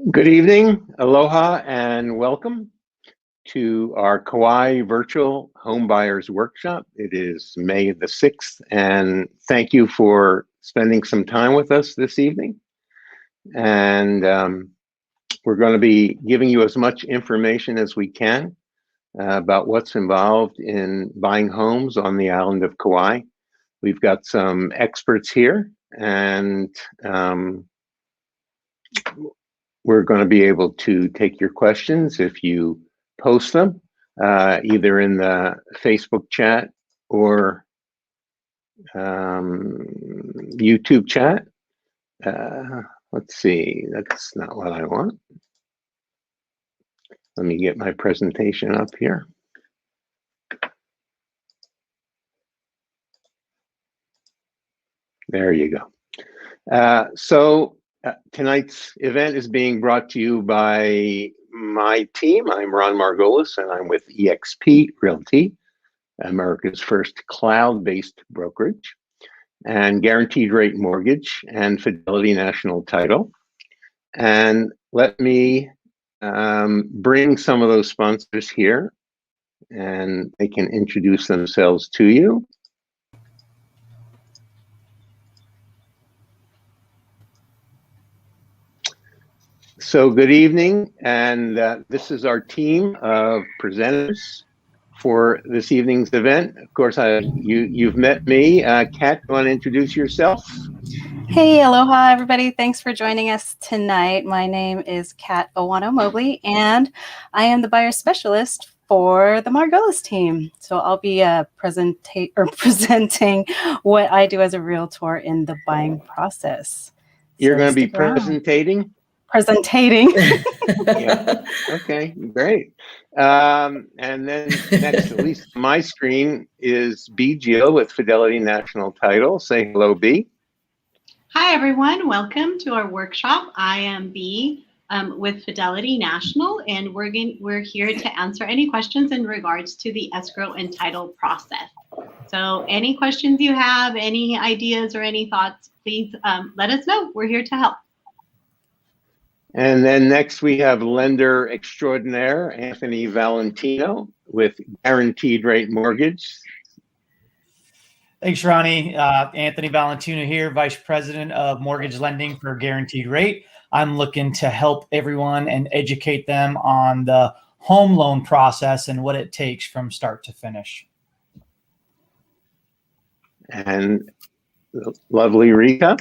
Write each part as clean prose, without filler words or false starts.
Good evening, aloha, and welcome to our Kauai Virtual Home Buyers Workshop. It is May the 6th, and thank you for spending some time with us this evening. And we're going to be giving you as much information as we can about what's involved in buying homes on the island of Kauai. We've got some experts here, and we're going to be able to take your questions if you post them, either in the Facebook chat or YouTube chat. Let's see, that's not what I want. Let me get my presentation up here. There you go. Tonight's event is being brought to you by my team. I'm Ron Margolis, and I'm with eXp Realty, America's first cloud-based brokerage, and Guaranteed Rate Mortgage and Fidelity National Title. And let me bring some of those sponsors here, and they can introduce themselves to you. So good evening, and this is our team of presenters for this evening's event. Of course, you've met me. Kat, you want to introduce yourself? Hey, aloha, everybody. Thanks for joining us tonight. My name is Kat Owano-Mobley, and I am the buyer specialist for the Margolis team. So I'll be presenting what I do as a realtor in the buying process. You're going to be presentating? Presentating. Yeah. Okay, great. And then next, at least my screen, is B. Jill with Fidelity National Title. Say hello, B. Hi, everyone. Welcome to our workshop. I am B with Fidelity National, and we're here to answer any questions in regards to the escrow and title process. So any questions you have, any ideas or any thoughts, please let us know. We're here to help. And then next we have lender extraordinaire Anthony Valentino with Guaranteed Rate Mortgage. Thanks, Ronnie. Anthony Valentino here, Vice President of Mortgage Lending for Guaranteed Rate. I'm looking to help everyone and educate them on the home loan process and what it takes from start to finish. And lovely Rita.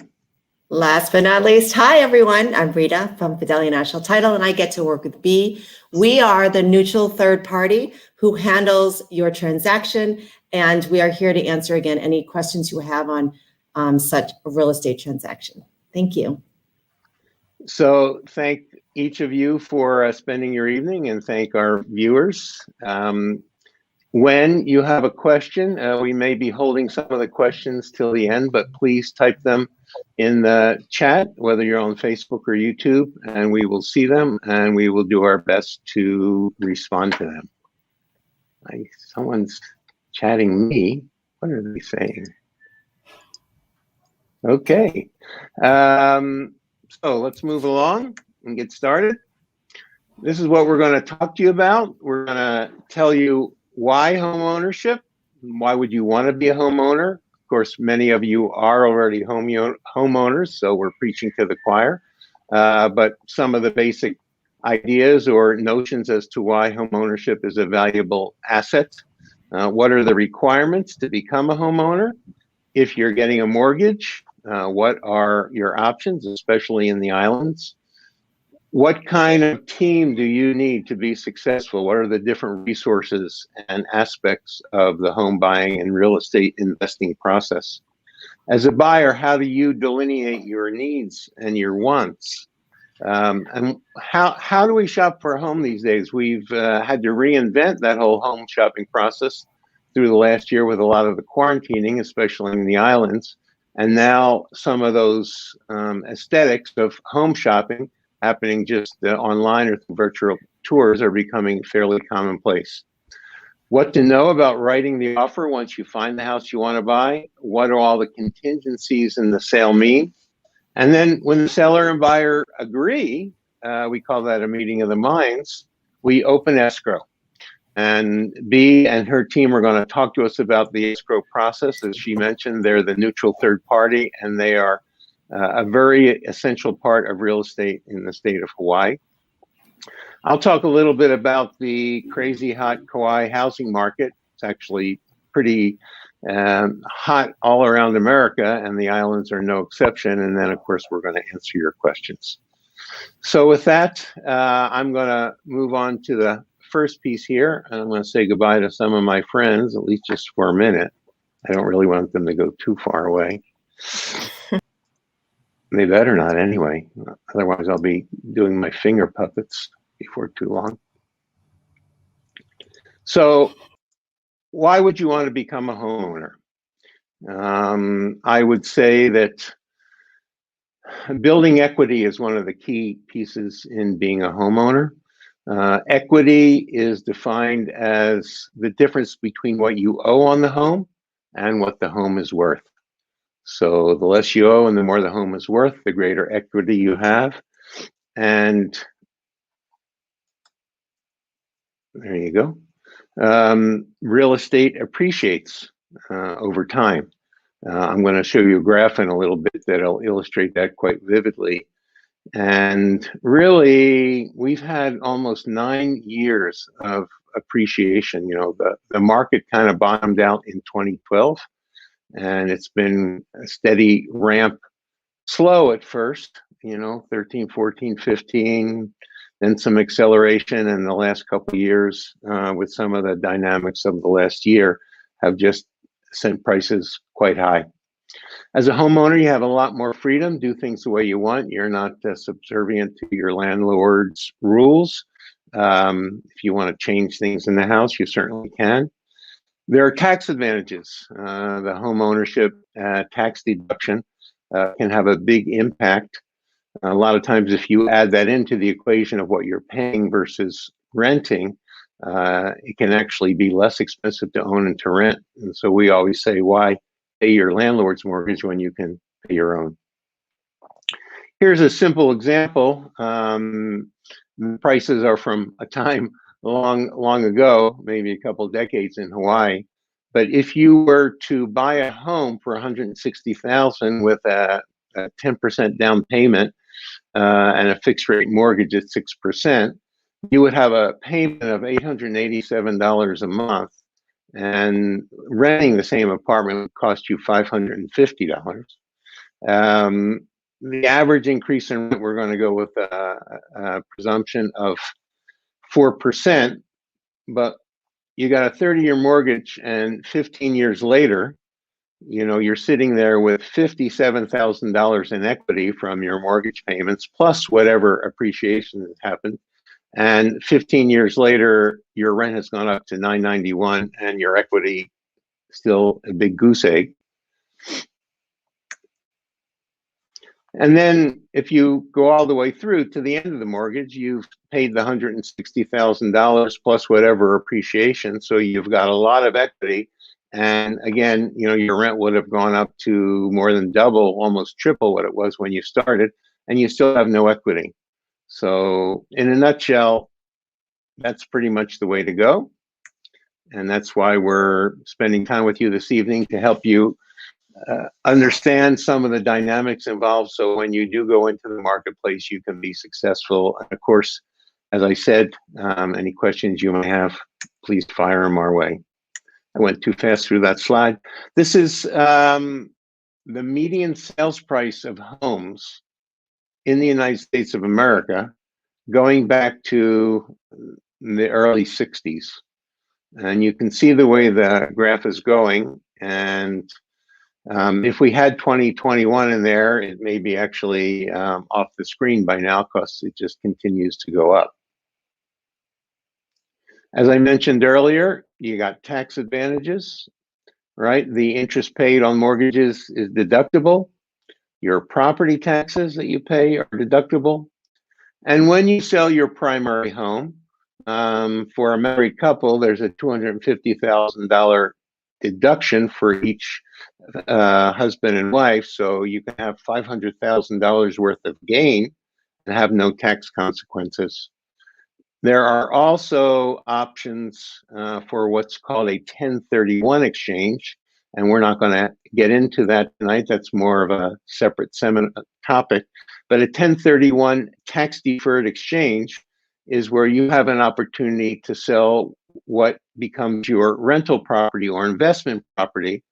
Last but not least, hi everyone, I'm Rita from Fidelity National Title, and I get to work with B. We are the neutral third party who handles your transaction, and we are here to answer again any questions you have on such a real estate transaction. Thank you. So thank each of you for spending your evening, and thank our viewers. When you have a question, we may be holding some of the questions till the end, but please type them in the chat, whether you're on Facebook or YouTube, and we will see them and we will do our best to respond to them. Someone's chatting me. What are they saying? Okay. So let's move along and get started. This is what we're going to talk to you about. We're going to tell you why home ownership. Why would you want to be a homeowner? Of course, many of you are already homeowners, so we're preaching to the choir. But some of the basic ideas or notions as to why homeownership is a valuable asset. What are the requirements to become a homeowner? If you're getting a mortgage, what are your options, especially in the islands? What kind of team do you need to be successful? What are the different resources and aspects of the home buying and real estate investing process? As a buyer, how do you delineate your needs and your wants? And how do we shop for a home these days? We've had to reinvent that whole home shopping process through the last year with a lot of the quarantining, especially in the islands. And now some of those aesthetics of home shopping happening just online or through virtual tours are becoming fairly commonplace. What to know about writing the offer once you find the house you want to buy? What do all the contingencies in the sale mean? And then when the seller and buyer agree, we call that a meeting of the minds, we open escrow. And Bea and her team are going to talk to us about the escrow process. As she mentioned, they're the neutral third party, and they are a very essential part of real estate in the state of Hawaii. I'll talk a little bit about the crazy hot Kauai housing market. It's actually pretty hot all around America, and the islands are no exception. And then, of course, we're going to answer your questions. So with that, I'm going to move on to the first piece here, and I'm going to say goodbye to some of my friends, at least just for a minute. I don't really want them to go too far away. They better not anyway. Otherwise, I'll be doing my finger puppets before too long. So why would you want to become a homeowner? I would say that building equity is one of the key pieces in being a homeowner. Equity is defined as the difference between what you owe on the home and what the home is worth. So the less you owe and the more the home is worth, the greater equity you have. And there you go. Real estate appreciates over time. I'm going to show you a graph in a little bit that'll illustrate that quite vividly. And really, we've had almost 9 years of appreciation. You know, the market kind of bottomed out in 2012, and it's been a steady ramp, slow at first, 13, 14, 15, then some acceleration in the last couple of years with some of the dynamics of the last year have just sent prices quite high. As a homeowner, you have a lot more freedom, do things the way you want. You're not subservient to your landlord's rules. If you want to change things in the house, you certainly can. There are tax advantages. The home ownership tax deduction can have a big impact. A lot of times, if you add that into the equation of what you're paying versus renting, it can actually be less expensive to own and to rent. And so we always say, why pay your landlord's mortgage when you can pay your own? Here's a simple example. The prices are from a time long ago, maybe a couple decades in Hawaii. But if you were to buy a home for $160,000 with a 10% down payment and a fixed rate mortgage at 6%, you would have a payment of $887 a month. And renting the same apartment would cost you $550. The average increase in rent, we're going to go with a presumption of 4%, but you got a 30-year mortgage, and 15 years later, you're sitting there with $57,000 in equity from your mortgage payments, plus whatever appreciation has happened. And 15 years later, your rent has gone up to $991, and your equity still a big goose egg. And then if you go all the way through to the end of the mortgage, you've paid the $160,000 plus whatever appreciation. So you've got a lot of equity. And again, your rent would have gone up to more than double, almost triple what it was when you started, and you still have no equity. So in a nutshell, that's pretty much the way to go. And that's why we're spending time with you this evening to help you understand some of the dynamics involved. So when you do go into the marketplace, you can be successful. And of course, as I said, any questions you may have, please fire them our way. I went too fast through that slide. This is the median sales price of homes in the United States of America, going back to the early 60s. And you can see the way the graph is going. And if we had 2021 in there, it may be actually off the screen by now because it just continues to go up. As I mentioned earlier, you got tax advantages, right? The interest paid on mortgages is deductible. Your property taxes that you pay are deductible. And when you sell your primary home, for a married couple, there's a $250,000 deduction for each husband and wife. So you can have $500,000 worth of gain and have no tax consequences. There are also options for what's called a 1031 exchange, and we're not going to get into that tonight. That's more of a separate seminar topic. But a 1031 tax deferred exchange is where you have an opportunity to sell what becomes your rental property or investment property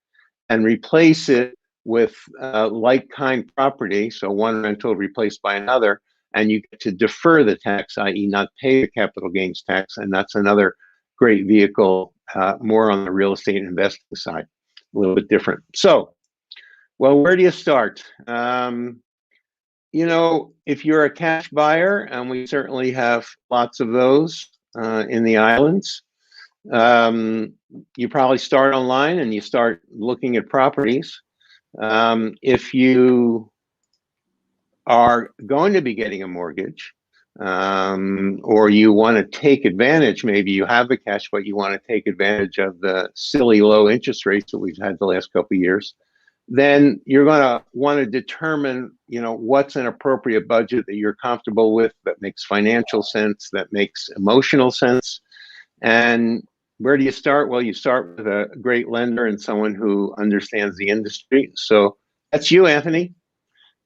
and replace it with like-kind property, so one rental replaced by another, and you get to defer the tax, i.e. not pay the capital gains tax, and that's another great vehicle, more on the real estate investing side, a little bit different. So, well, where do you start? You know, if you're a cash buyer, and we certainly have lots of those in the islands, you probably start online and you start looking at properties. If you are going to be getting a mortgage, or you want to take advantage, maybe you have the cash, but you want to take advantage of the silly low interest rates that we've had the last couple of years, then you're going to want to determine, you know, what's an appropriate budget that you're comfortable with, that makes financial sense, that makes emotional sense. And where do you start? Well, you start with a great lender and someone who understands the industry. So that's you, Anthony.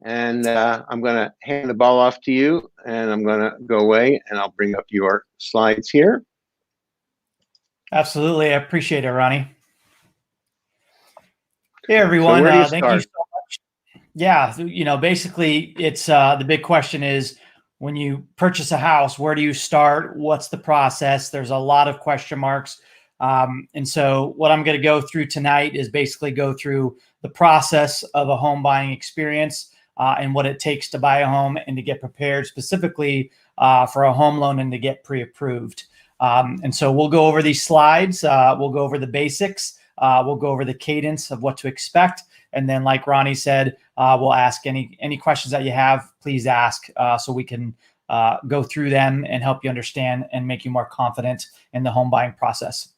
And I'm going to hand the ball off to you, and I'm going to go away, and I'll bring up your slides here. Absolutely. I appreciate it, Ronnie. Hey, everyone. So where do you Thank you start? so much. Yeah, you know, basically, it's the big question is, when you purchase a house, where do you start? What's the process? There's a lot of question marks. And so what I'm going to go through tonight is basically go through the process of a home buying experience and what it takes to buy a home and to get prepared specifically for a home loan and to get pre-approved. And so we'll go over these slides. We'll go over the basics. We'll go over the cadence of what to expect. And then, like Ronnie said, we'll ask any questions that you have, please ask, so we can go through them and help you understand and make you more confident in the home buying process.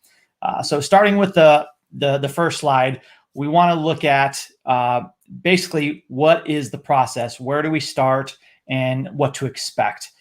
So starting with the first slide, we want to look at basically what is the process, where do we start, and what to expect.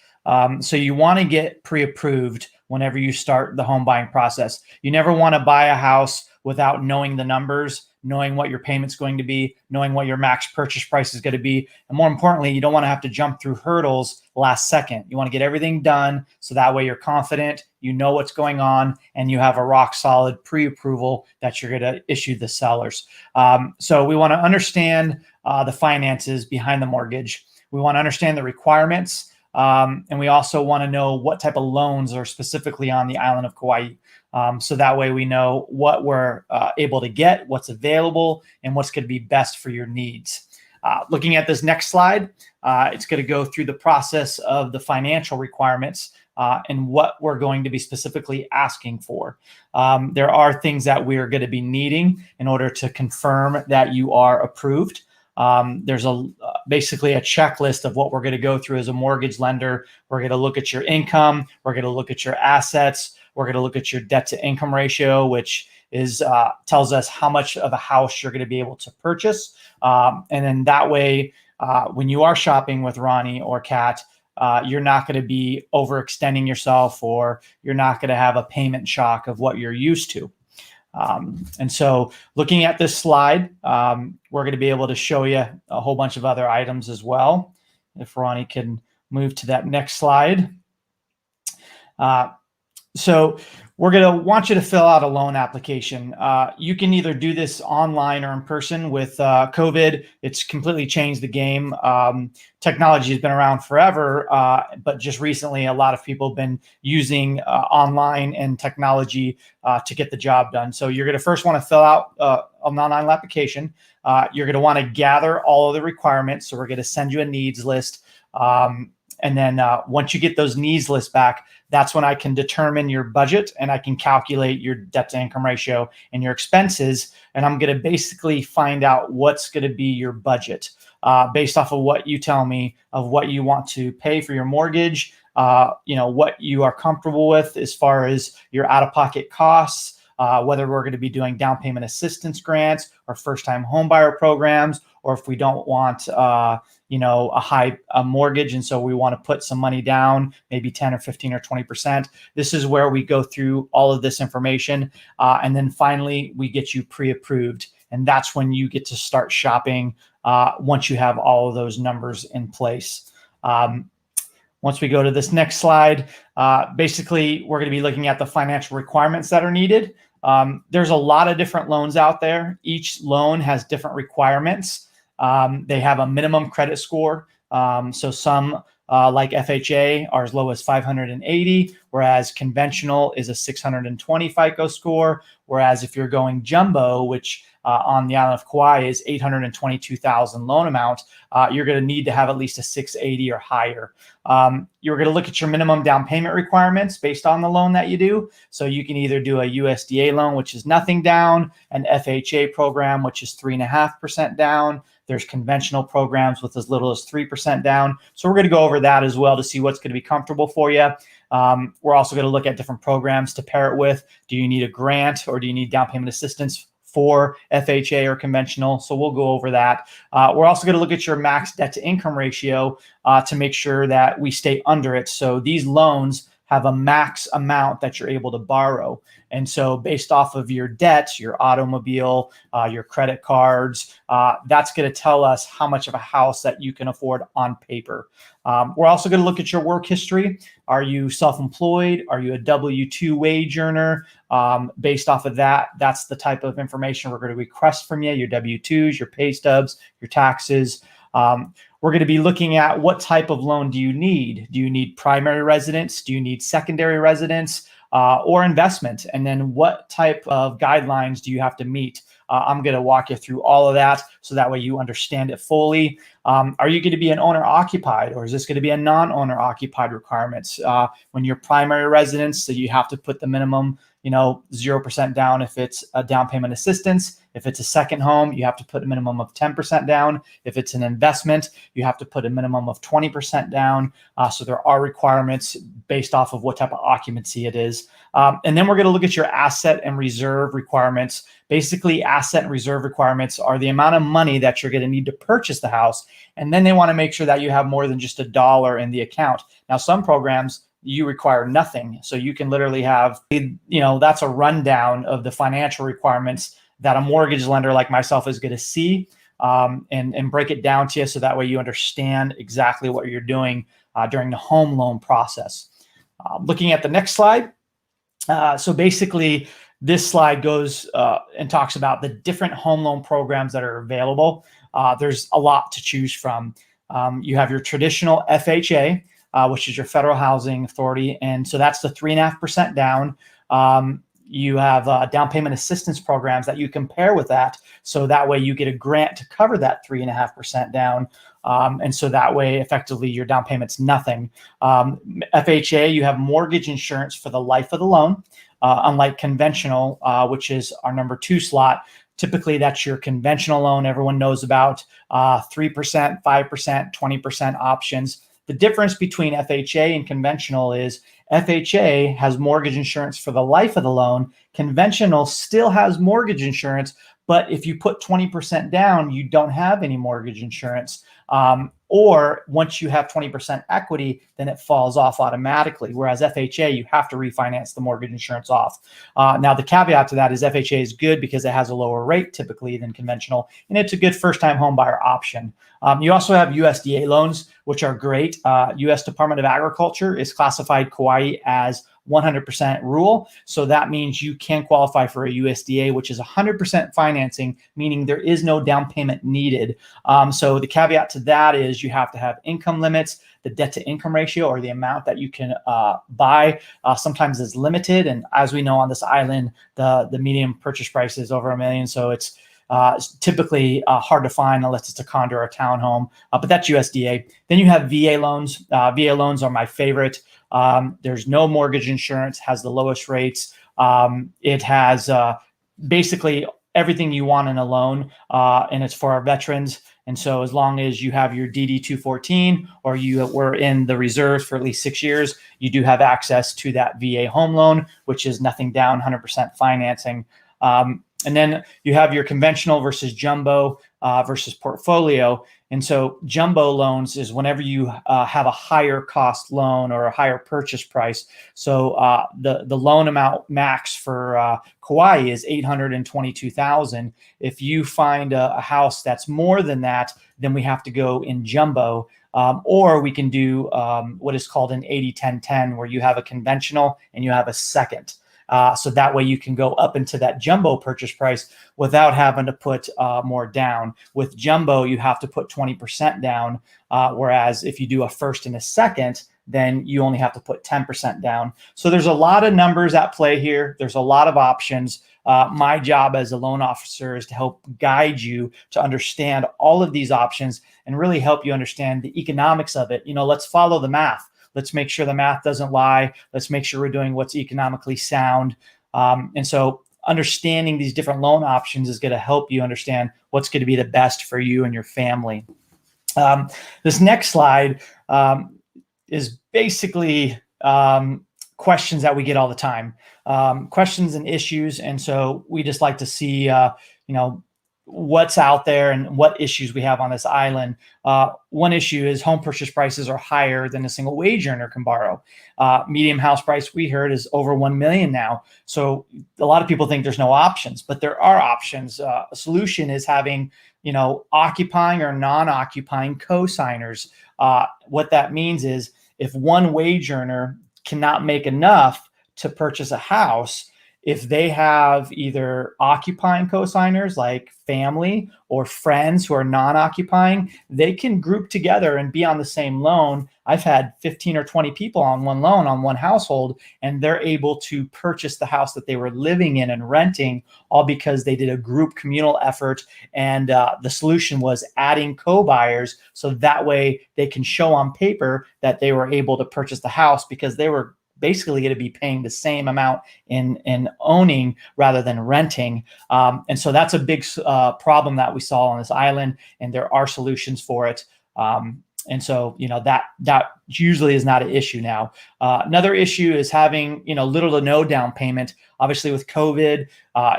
So you want to get pre-approved whenever you start the home buying process. You never want to buy a house without knowing the numbers, knowing what your payment's going to be, knowing what your max purchase price is going to be. And more importantly, you don't want to have to jump through hurdles last second. You want to get everything done so that way you're confident, you know what's going on, and you have a rock solid pre-approval that you're going to issue the sellers. So we want to understand the finances behind the mortgage. We want to understand the requirements. And we also want to know what type of loans are specifically on the island of Kauai. So that way we know what we're able to get, what's available, and what's going to be best for your needs. Looking at this next slide, it's going to go through the process of the financial requirements and what we're going to be specifically asking for. There are things that we are going to be needing in order to confirm that you are approved. There's basically a checklist of what we're going to go through as a mortgage lender. We're going to look at your income. We're going to look at your assets. We're going to look at your debt to income ratio, which is tells us how much of a house you're going to be able to purchase. And then that way, when you are shopping with Ronnie or Kat, you're not going to be overextending yourself, or you're not going to have a payment shock of what you're used to. And so looking at this slide, we're going to be able to show you a whole bunch of other items as well. If Ronnie can move to that next slide. So we're going to want you to fill out a loan application. You can either do this online or in person. With COVID, it's completely changed the game. Technology has been around forever, but just recently, a lot of people have been using online and technology to get the job done. So you're going to first want to fill out an online application. You're going to want to gather all of the requirements. So we're going to send you a needs list. And then once you get those needs lists back, that's when I can determine your budget and I can calculate your debt to income ratio and your expenses. And I'm going to basically find out what's going to be your budget based off of what you tell me of what you want to pay for your mortgage, what you are comfortable with as far as your out-of-pocket costs, whether we're going to be doing down payment assistance grants or first-time homebuyer programs, or if we don't want a mortgage. And so we want to put some money down, maybe 10 or 15 or 20%. This is where we go through all of this information. And then finally, we get you pre-approved. And that's when you get to start shopping once you have all of those numbers in place. Once we go to this next slide, basically, we're going to be looking at the financial requirements that are needed. There's a lot of different loans out there. Each loan has different requirements. They have a minimum credit score. So some like FHA are as low as 580, whereas conventional is a 620 FICO score. Whereas if you're going jumbo, which on the island of Kauai is 822,000 loan amount, you're going to need to have at least a 680 or higher. You're going to look at your minimum down payment requirements based on the loan that you do. So you can either do a USDA loan, which is nothing down, an FHA program, which is 3.5% down. There's conventional programs with as little as 3% down. So we're going to go over that as well to see what's going to be comfortable for you. We're also going to look at different programs to pair it with. Do you need a grant or do you need down payment assistance for FHA or conventional? So we'll go over that. We're also going to look at your max debt to income ratio to make sure that we stay under it. So these loans have a max amount that you're able to borrow. And so based off of your debt, your automobile, your credit cards, that's going to tell us how much of a house that you can afford on paper. We're also going to look at your work history. Are you self-employed? Are you a W-2 wage earner? Based off of that, that's the type of information we're going to request from you, your W-2s, your pay stubs, your taxes. We're going to be looking at what type of loan do you need? Do you need primary residence? Do you need secondary residence or investment? And then what type of guidelines do you have to meet? I'm going to walk you through all of that so that way you understand it fully. Are you going to be an owner occupied, or is this going to be a non-owner occupied requirements? When you're primary residence, so you have to put the minimum 0% down if it's a down payment assistance. If it's a second home, you have to put a minimum of 10% down. If it's an investment, you have to put a minimum of 20% down. So there are requirements based off of what type of occupancy it is. And then we're going to look at your asset and reserve requirements. Basically, asset and reserve requirements are the amount of money that you're going to need to purchase the house. And then they want to make sure that you have more than just $1 in the account. Now, some programs, you require nothing. So you can literally have, that's a rundown of the financial requirements that a mortgage lender like myself is going to see and break it down to you so that way you understand exactly what you're doing during the home loan process. Looking at the next slide. So basically, this slide goes and talks about the different home loan programs that are available. There's a lot to choose from. You have your traditional FHA, which is your Federal Housing Authority. And so that's the 3.5% down. You have down payment assistance programs that you compare with that. So that way you get a grant to cover that 3.5% down. And so that way, effectively, your down payment's nothing. FHA, you have mortgage insurance for the life of the loan, unlike conventional, which is our number 2 slot. Typically, that's your conventional loan everyone knows about, 3%, 5%, 20% options. The difference between FHA and conventional is FHA has mortgage insurance for the life of the loan. Conventional still has mortgage insurance, but if you put 20% down, you don't have any mortgage insurance. Or once you have 20% equity, then it falls off automatically. Whereas FHA, you have to refinance the mortgage insurance off. Now, the caveat to that is FHA is good because it has a lower rate typically than conventional, and it's a good first-time home buyer option. You also have USDA loans, which are great. U.S. Department of Agriculture is classified Kauai as 100% rural. So that means you can qualify for a USDA, which is 100% financing, meaning there is no down payment needed. So the caveat to that is you have to have income limits. The debt to income ratio, or the amount that you can buy, sometimes is limited. And as we know on this island, the median purchase price is over $1 million. So it's typically hard to find unless it's a condo or a townhome, but that's USDA. Then you have VA loans. VA loans are my favorite. There's no mortgage insurance, has the lowest rates. It has basically everything you want in a loan, and it's for our veterans. And so as long as you have your DD 214 or you were in the reserves for at least 6 years, you do have access to that VA home loan, which is nothing down, 100% financing. And then you have your conventional versus jumbo. versus portfolio. And so jumbo loans is whenever you have a higher cost loan or a higher purchase price. So the loan amount max for Kauai is $822,000. If you find a house that's more than that, then we have to go in jumbo. Or we can do what is called an 80-10-10, where you have a conventional and you have a second. So that way you can go up into that jumbo purchase price without having to put more down. With jumbo, you have to put 20% down, whereas if you do a first and a second, then you only have to put 10% down. So there's a lot of numbers at play here. There's a lot of options. My job as a loan officer is to help guide you to understand all of these options and really help you understand the economics of it. Let's follow the math. Let's make sure the math doesn't lie. Let's make sure we're doing what's economically sound. And so understanding these different loan options is going to help you understand what's going to be the best for you and your family. This next slide is basically questions that we get all the time, questions and issues. And so we just like to see, what's out there and what issues we have on this island. One issue is home purchase prices are higher than a single wage earner can borrow. Medium house price, we heard, is over 1 million now. So a lot of people think there's no options, but there are options. A solution is having, occupying or non-occupying co-signers. What that means is if one wage earner cannot make enough to purchase a house, if they have either occupying co-signers like family or friends who are non-occupying, they can group together and be on the same loan. I've had 15 or 20 people on one loan on one household, and they're able to purchase the house that they were living in and renting, all because they did a group communal effort. And the solution was adding co-buyers, so that way they can show on paper that they were able to purchase the house because they were basically going to be paying the same amount in owning rather than renting. And so that's a big problem that we saw on this island, and there are solutions for it. And so, that usually is not an issue now. Another issue is having, little to no down payment. Obviously with COVID,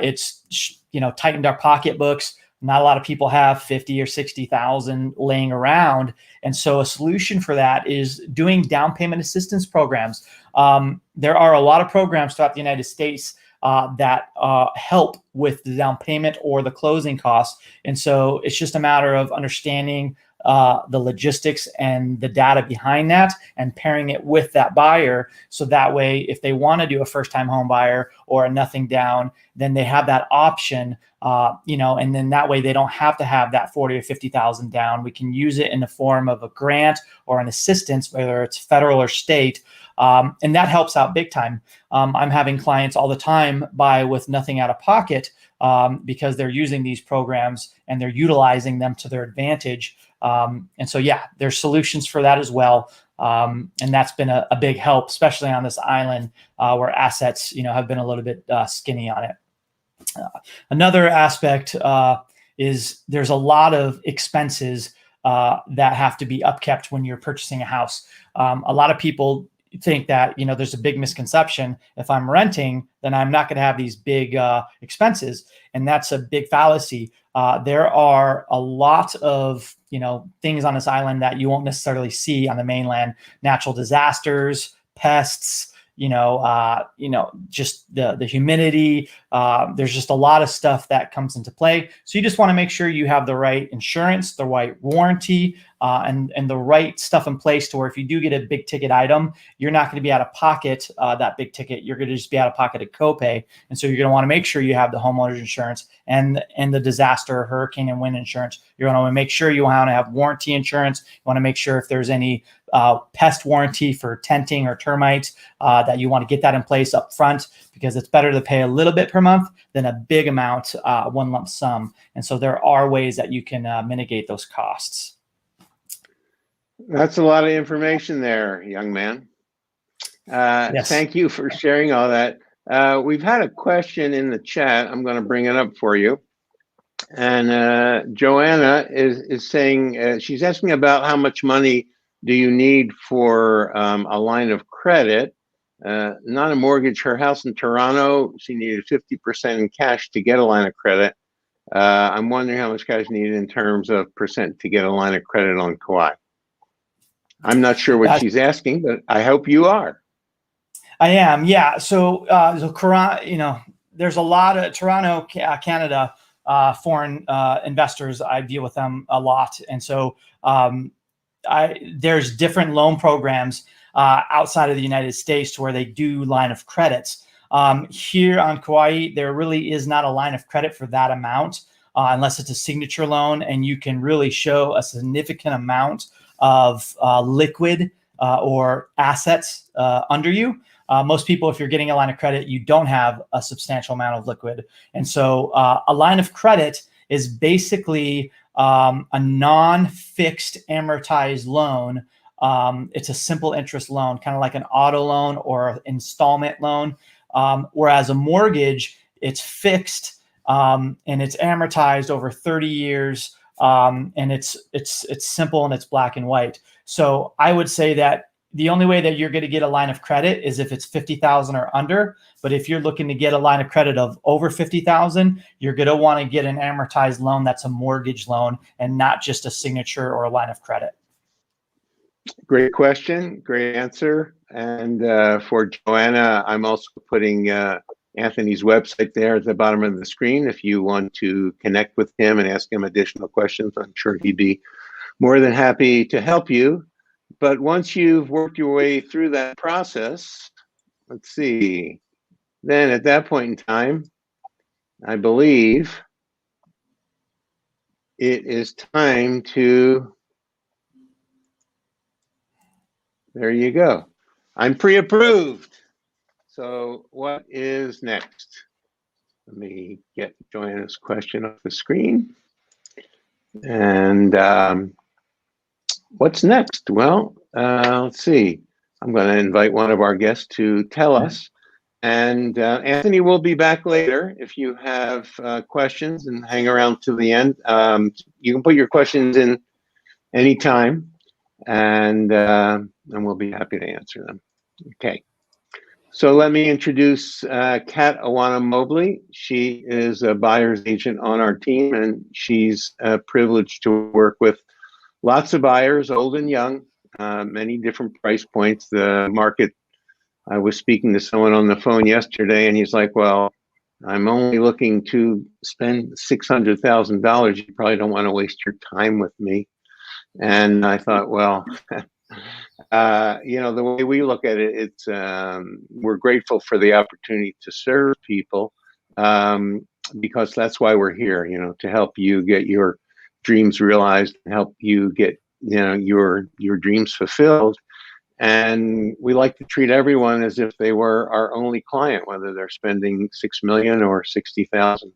it's, tightened our pocketbooks. Not a lot of people have 50 or 60,000 laying around. And so a solution for that is doing down payment assistance programs. There are a lot of programs throughout the United States that help with the down payment or the closing costs. And so it's just a matter of understanding the logistics and the data behind that and pairing it with that buyer. So that way, if they want to do a first-time home buyer or a nothing down, then they have that option, and then that way they don't have to have that 40 or 50,000 down. We can use it in the form of a grant or an assistance, whether it's federal or state. And that helps out big time. I'm having clients all the time buy with nothing out of pocket because they're using these programs and they're utilizing them to their advantage. And so, there's solutions for that as well. And that's been a big help, especially on this island where assets, have been a little bit skinny on it. Another aspect is there's a lot of expenses that have to be upkept when you're purchasing a house. A lot of people think that, there's a big misconception. If I'm renting, then I'm not going to have these big expenses. And that's a big fallacy. There are a lot of, things on this island that you won't necessarily see on the mainland. Natural disasters, pests, just the humidity. There's just a lot of stuff that comes into play. So you just want to make sure you have the right insurance, the right warranty, and the right stuff in place to where if you do get a big ticket item, you're not going to be out of pocket that big ticket. You're going to just be out of pocket a copay. And so you're going to want to make sure you have the homeowner's insurance and the disaster, hurricane and wind insurance. You're going to want to make sure you want to have warranty insurance. You want to make sure if there's any pest warranty for tenting or termites, that you want to get that in place up front, because it's better to pay a little bit per month than a big amount, one lump sum. And so there are ways that you can mitigate those costs. That's a lot of information there, young man. Yes. Thank you for sharing all that. We've had a question in the chat. I'm going to bring it up for you. And Joanna is saying, she's asking about how much money do you need for a line of credit, not a mortgage. Her house in Toronto, she needed 50% in cash to get a line of credit. I'm wondering how much cash is needed in terms of percent to get a line of credit on Kauai. I'm not sure what she's asking, but I hope you are. I am, yeah. So, there's a lot of Toronto, Canada, foreign investors. I deal with them a lot, and so there's different loan programs outside of the United States to where they do line of credits. Here on Kauai, there really is not a line of credit for that amount unless it's a signature loan, and you can really show a significant amount of liquid or assets under you. Most people, if you're getting a line of credit, you don't have a substantial amount of liquid. And so a line of credit is basically a non-fixed amortized loan. It's a simple interest loan, kind of like an auto loan or an installment loan. Whereas a mortgage, it's fixed and it's amortized over 30 years. And it's simple and it's black and white. So I would say that the only way that you're going to get a line of credit is if it's 50,000 or under. But if you're looking to get a line of credit of over 50,000, you're going to want to get an amortized loan that's a mortgage loan and not just a signature or a line of credit. Great question, great answer. And for Joanna, I'm also putting Anthony's website there at the bottom of the screen. If you want to connect with him and ask him additional questions, I'm sure he'd be more than happy to help you. But once you've worked your way through that process, let's see, then at that point in time, I believe it is time to, there you go. I'm pre-approved. So what is next? Let me get Joanna's question off the screen. And what's next? Well, let's see. I'm going to invite one of our guests to tell us. And Anthony will be back later if you have questions, and hang around to the end. You can put your questions in anytime, and we'll be happy to answer them. Okay. So let me introduce Kat Awana Mobley. She is a buyer's agent on our team, and she's privileged to work with lots of buyers, old and young, many different price points. The market, I was speaking to someone on the phone yesterday, and he's like, well, I'm only looking to spend $600,000. You probably don't want to waste your time with me. And I thought, well, the way we look at it, it's we're grateful for the opportunity to serve people because that's why we're here, to help you get your dreams realized, help you get your dreams fulfilled. And we like to treat everyone as if they were our only client, whether they're spending $6 million or $60,000.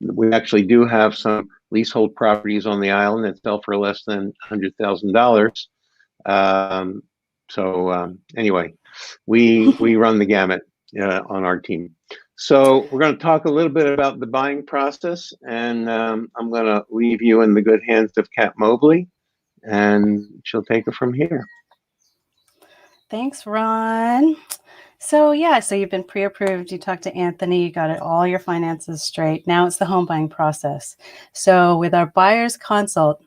We actually do have some leasehold properties on the island that sell for less than $100,000. Anyway, we run the gamut on our team. So we're going to talk a little bit about the buying process, and I'm going to leave you in the good hands of Kat Mobley, and she'll take it from here. Thanks, Ron. So you've been pre-approved. You talked to Anthony, you got all your finances straight. Now it's the home buying process. So with our buyer's consult,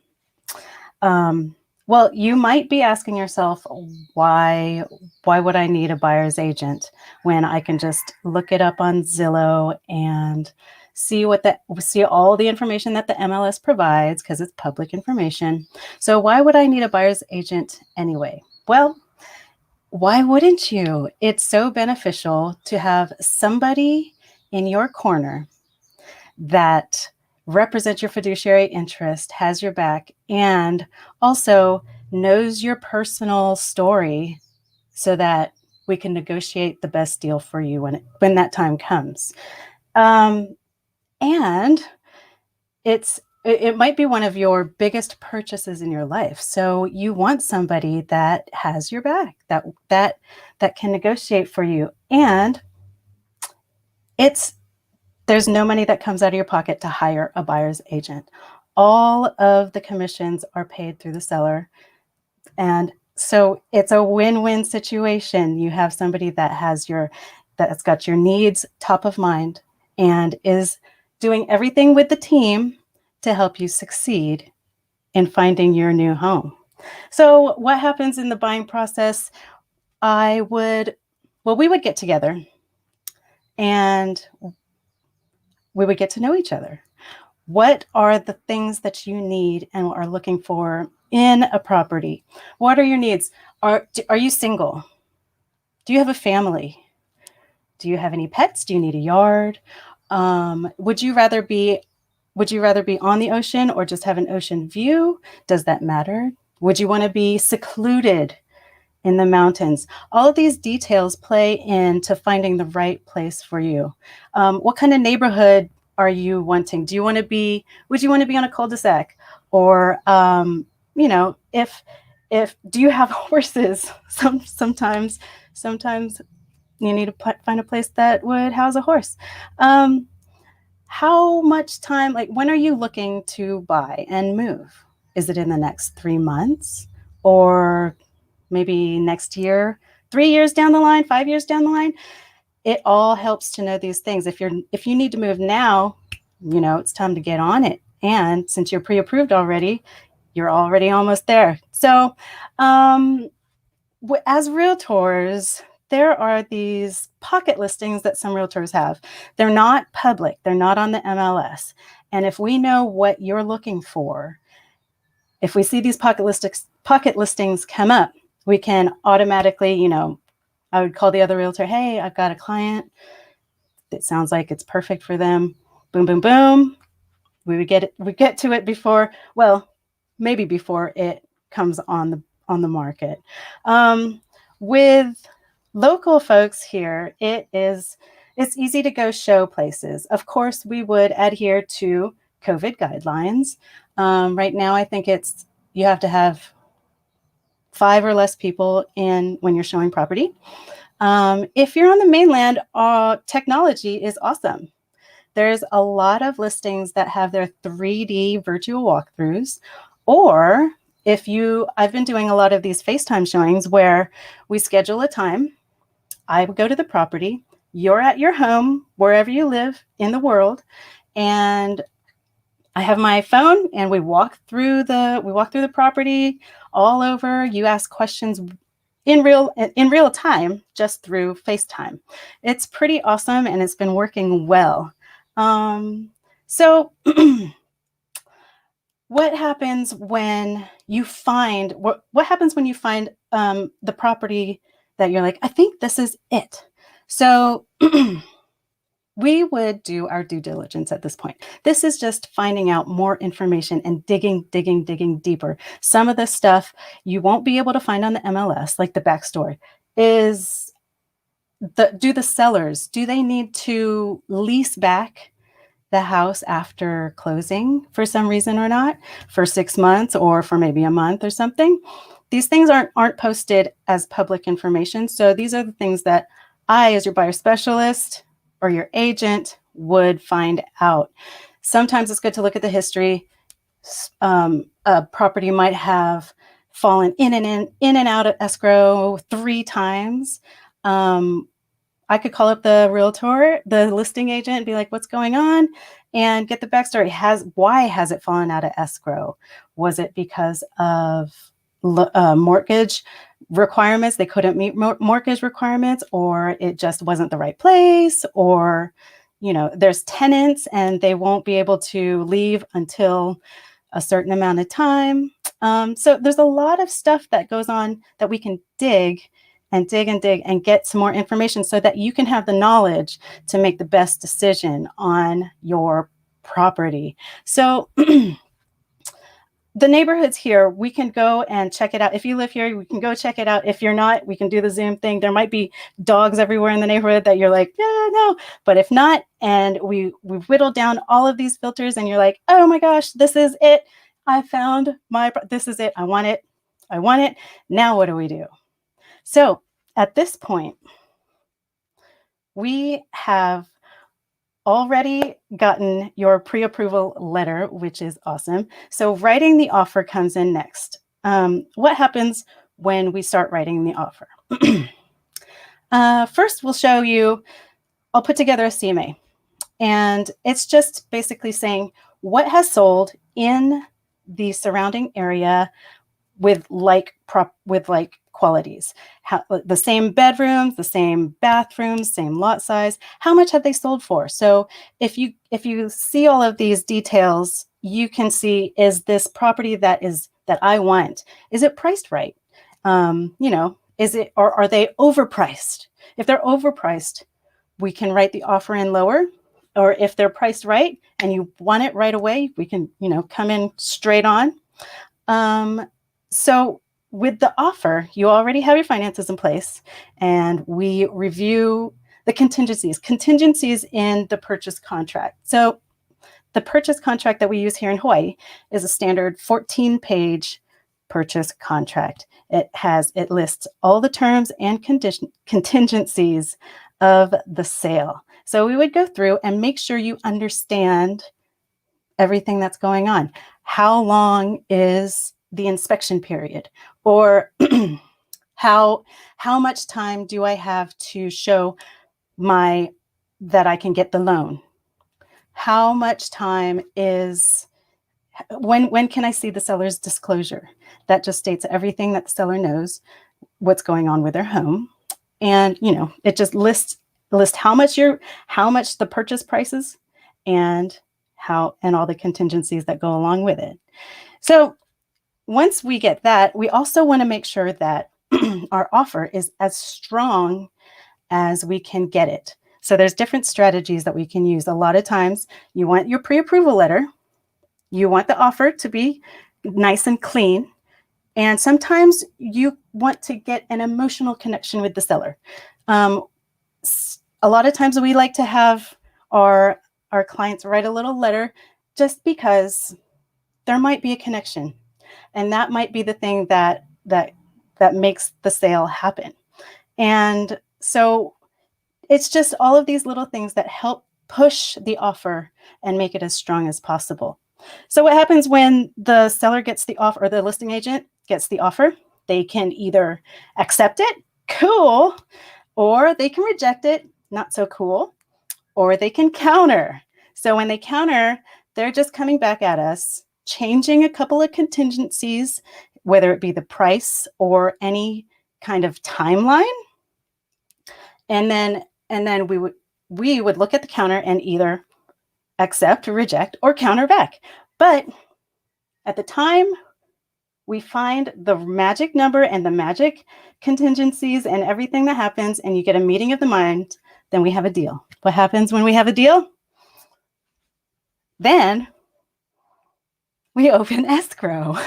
well, you might be asking yourself, why would I need a buyer's agent when I can just look it up on Zillow and see all the information that the MLS provides, because it's public information. So why would I need a buyer's agent anyway? Well, why wouldn't you? It's so beneficial to have somebody in your corner that represents your fiduciary interest, has your back, and also knows your personal story so that we can negotiate the best deal for you when that time comes. And it might be one of your biggest purchases in your life. So you want somebody that has your back, that can negotiate for you. And there's no money that comes out of your pocket to hire a buyer's agent. All of the commissions are paid through the seller. And so it's a win-win situation. You have somebody that's got your needs top of mind and is doing everything with the team to help you succeed in finding your new home. So what happens in the buying process? We would get together and we would get to know each other. What are the things that you need and are looking for in a property? What are your needs? Are you single? Do you have a family? Do you have any pets? Do you need a yard? Would you rather be on the ocean or just have an ocean view? Does that matter? Would you want to be secluded in the mountains? All of these details play into finding the right place for you. What kind of neighborhood are you wanting? Would you want to be on a cul-de-sac? Or, if do you have horses? Sometimes you need to find a place that would house a horse. How much time, like when are you looking to buy and move? Is it in the next 3 months or maybe next year, 3 years down the line, 5 years down the line? It all helps to know these things. If you need to move now, it's time to get on it. And since you're pre-approved already, you're already almost there. So as realtors, there are these pocket listings that some realtors have. They're not public. They're not on the MLS. And if we know what you're looking for, if we see these pocket listings come up, we can automatically, I would call the other realtor, hey, I've got a client that sounds like it's perfect for them. Boom, boom, boom. We get to it before it comes on the market. With local folks here, it's easy to go show places. Of course, we would adhere to COVID guidelines. Right now, I think you have to have 5 or less people in when you're showing property. If you're on the mainland, technology is awesome. There's a lot of listings that have their 3D virtual walkthroughs, or I've been doing a lot of these FaceTime showings where we schedule a time. I go to the property, you're at your home, wherever you live in the world, and I have my phone and we walk through the property all over. You ask questions in real time, just through FaceTime. It's pretty awesome and it's been working well. So what happens when you find the property that you're like, I think this is it. So we would do our due diligence at this point. This is just finding out more information and digging deeper. Some of the stuff you won't be able to find on the MLS, like the backstory, is do the sellers, do they need to lease back the house after closing for some reason or not, for 6 months or for maybe a month or something? These things aren't posted as public information. So these are the things that I, as your buyer specialist or your agent, would find out. Sometimes it's good to look at the history. A property might have fallen in and out of escrow 3 times. I could call up the realtor, the listing agent, and be like, what's going on? And get the backstory. Why has it fallen out of escrow? Was it because of mortgage requirements? They couldn't meet mortgage requirements, or it just wasn't the right place, or, there's tenants and they won't be able to leave until a certain amount of time. So there's a lot of stuff that goes on that we can dig and get some more information so that you can have the knowledge to make the best decision on your property. So the neighborhoods here, we can go and check it out. If you live here, we can go check it out. If you're not, we can do the Zoom thing. There might be dogs everywhere in the neighborhood that you're like, yeah, no. But if not, and we've whittled down all of these filters and you're like, oh my gosh, this is it. I found this is it. I want it. Now what do we do? So at this point, we have already gotten your pre-approval letter, which is awesome. So writing the offer comes in next. What happens when we start writing the offer? First, we'll show you, I'll put together a CMA. And it's just basically saying what has sold in the surrounding area with like qualities. The same bedrooms, the same bathrooms, same lot size. How much have they sold for? So if you see all of these details, you can see, is this property that I want, is it priced right? Is it, or are they overpriced? If they're overpriced, we can write the offer in lower. Or if they're priced right and you want it right away, we can, come in straight on. So with the offer, you already have your finances in place, and we review the contingencies in the purchase contract. So the purchase contract that we use here in Hawaii is a standard 14-page purchase contract. It lists all the terms and contingencies of the sale. So we would go through and make sure you understand everything that's going on. How long is the inspection period? Or how much time do I have to show that I can get the loan? How much time is, when can I see the seller's disclosure? That just states everything that the seller knows, what's going on with their home. And, it just lists how much the purchase price is, and all the contingencies that go along with it. So once we get that, we also want to make sure that our offer is as strong as we can get it. So there's different strategies that we can use. A lot of times you want your pre-approval letter, you want the offer to be nice and clean, and sometimes you want to get an emotional connection with the seller. A lot of times we like to have our clients write a little letter just because there might be a connection. And that might be the thing that makes the sale happen. And so it's just all of these little things that help push the offer and make it as strong as possible. So what happens when the seller gets the offer, or the listing agent gets the offer? They can either accept it, cool, or they can reject it, not so cool, or they can counter. So when they counter, they're just coming back at us, changing a couple of contingencies, whether it be the price or any kind of timeline. And then we would look at the counter and either accept, reject, or counter back. But at the time we find the magic number and the magic contingencies and everything that happens, and you get a meeting of the mind, then we have a deal. What happens when we have a deal? Then we open escrow.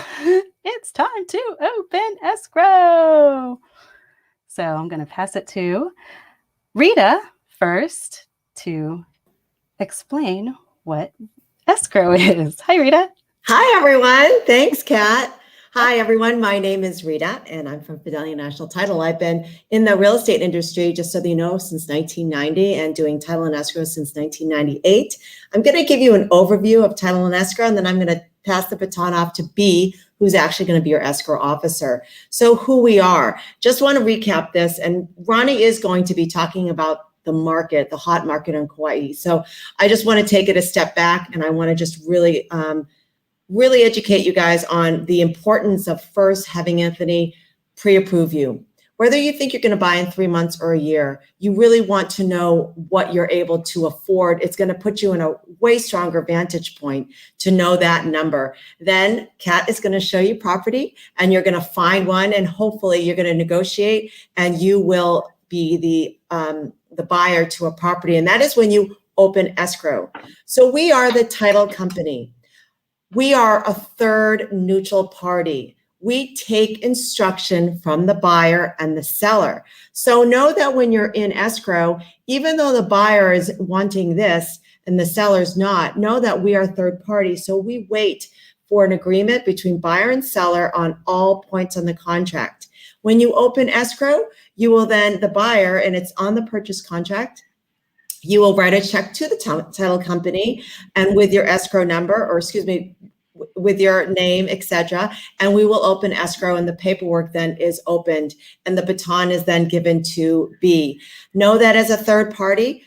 It's time to open escrow. So I'm going to pass it to Rita first to explain what escrow is. Hi, Rita. Hi, everyone. Thanks, Kat. Hi, everyone. My name is Rita, and I'm from Fidelity National Title. I've been in the real estate industry, just so you know, since 1990, and doing title and escrow since 1998. I'm going to give you an overview of title and escrow, and then I'm going to pass the baton off to B, who's actually going to be your escrow officer. So who we are. Just want to recap this, and Ronnie is going to be talking about the market, the hot market in Kauai. So I just want to take it a step back, and I want to just really educate you guys on the importance of first having Anthony pre-approve you. Whether you think you're going to buy in 3 months or a year, you really want to know what you're able to afford. It's going to put you in a way stronger vantage point to know that number. Then Kat is going to show you property, and you're going to find one, and hopefully you're going to negotiate, and you will be the buyer to a property. And that is when you open escrow. So we are the title company. We are a third neutral party. We take instruction from the buyer and the seller. So know that when you're in escrow, even though the buyer is wanting this and the seller's not, know that we are third party. So we wait for an agreement between buyer and seller on all points on the contract. When you open escrow, you will then, the buyer, and it's on the purchase contract, you will write a check to the title company and with your escrow number, or excuse me, with your name, etc. And we will open escrow, and the paperwork then is opened, and the baton is then given to B. Know that as a third party,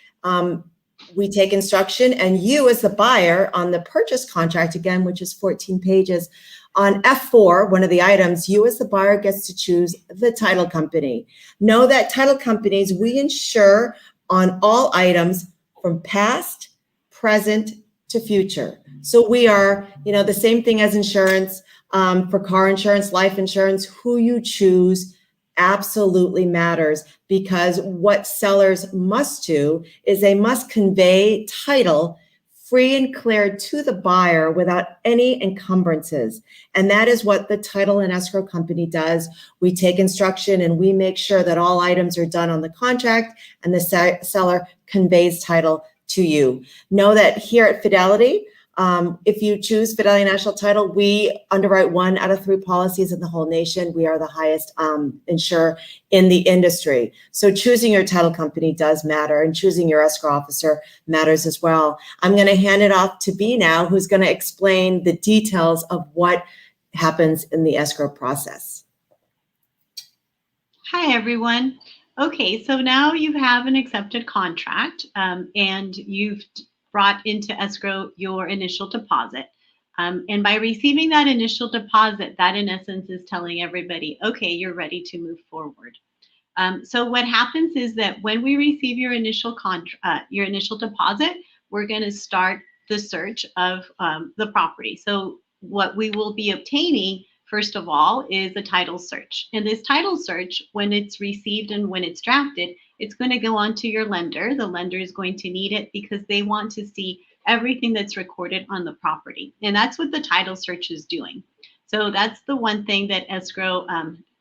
we take instruction, and you as the buyer on the purchase contract, again, which is 14 pages, on F4, one of the items, you as the buyer gets to choose the title company. Know that title companies, we insure on all items from past, present to future. So we are, the same thing as insurance, for car insurance, life insurance, who you choose absolutely matters, because what sellers must do is they must convey title free and clear to the buyer without any encumbrances. And that is what the title and escrow company does. We take instruction and we make sure that all items are done on the contract and the seller conveys title to you. Know that here at Fidelity, if you choose Fidelity National Title, we underwrite 1 out of 3 policies in the whole nation. We are the highest insurer in the industry. So choosing your title company does matter, and choosing your escrow officer matters as well. I'm going to hand it off to B now, who's going to explain the details of what happens in the escrow process. Hi, everyone. Okay, so now you have an accepted contract, and you've brought into escrow your initial deposit. And by receiving that initial deposit, that in essence is telling everybody, okay, you're ready to move forward. So what happens is that when we receive your initial deposit, we're going to start the search of the property. So what we will be obtaining, first of all, is a title search. And this title search, when it's received and when it's drafted, it's going to go on to your lender. The lender is going to need it because they want to see everything that's recorded on the property. And that's what the title search is doing. So that's the one thing that escrow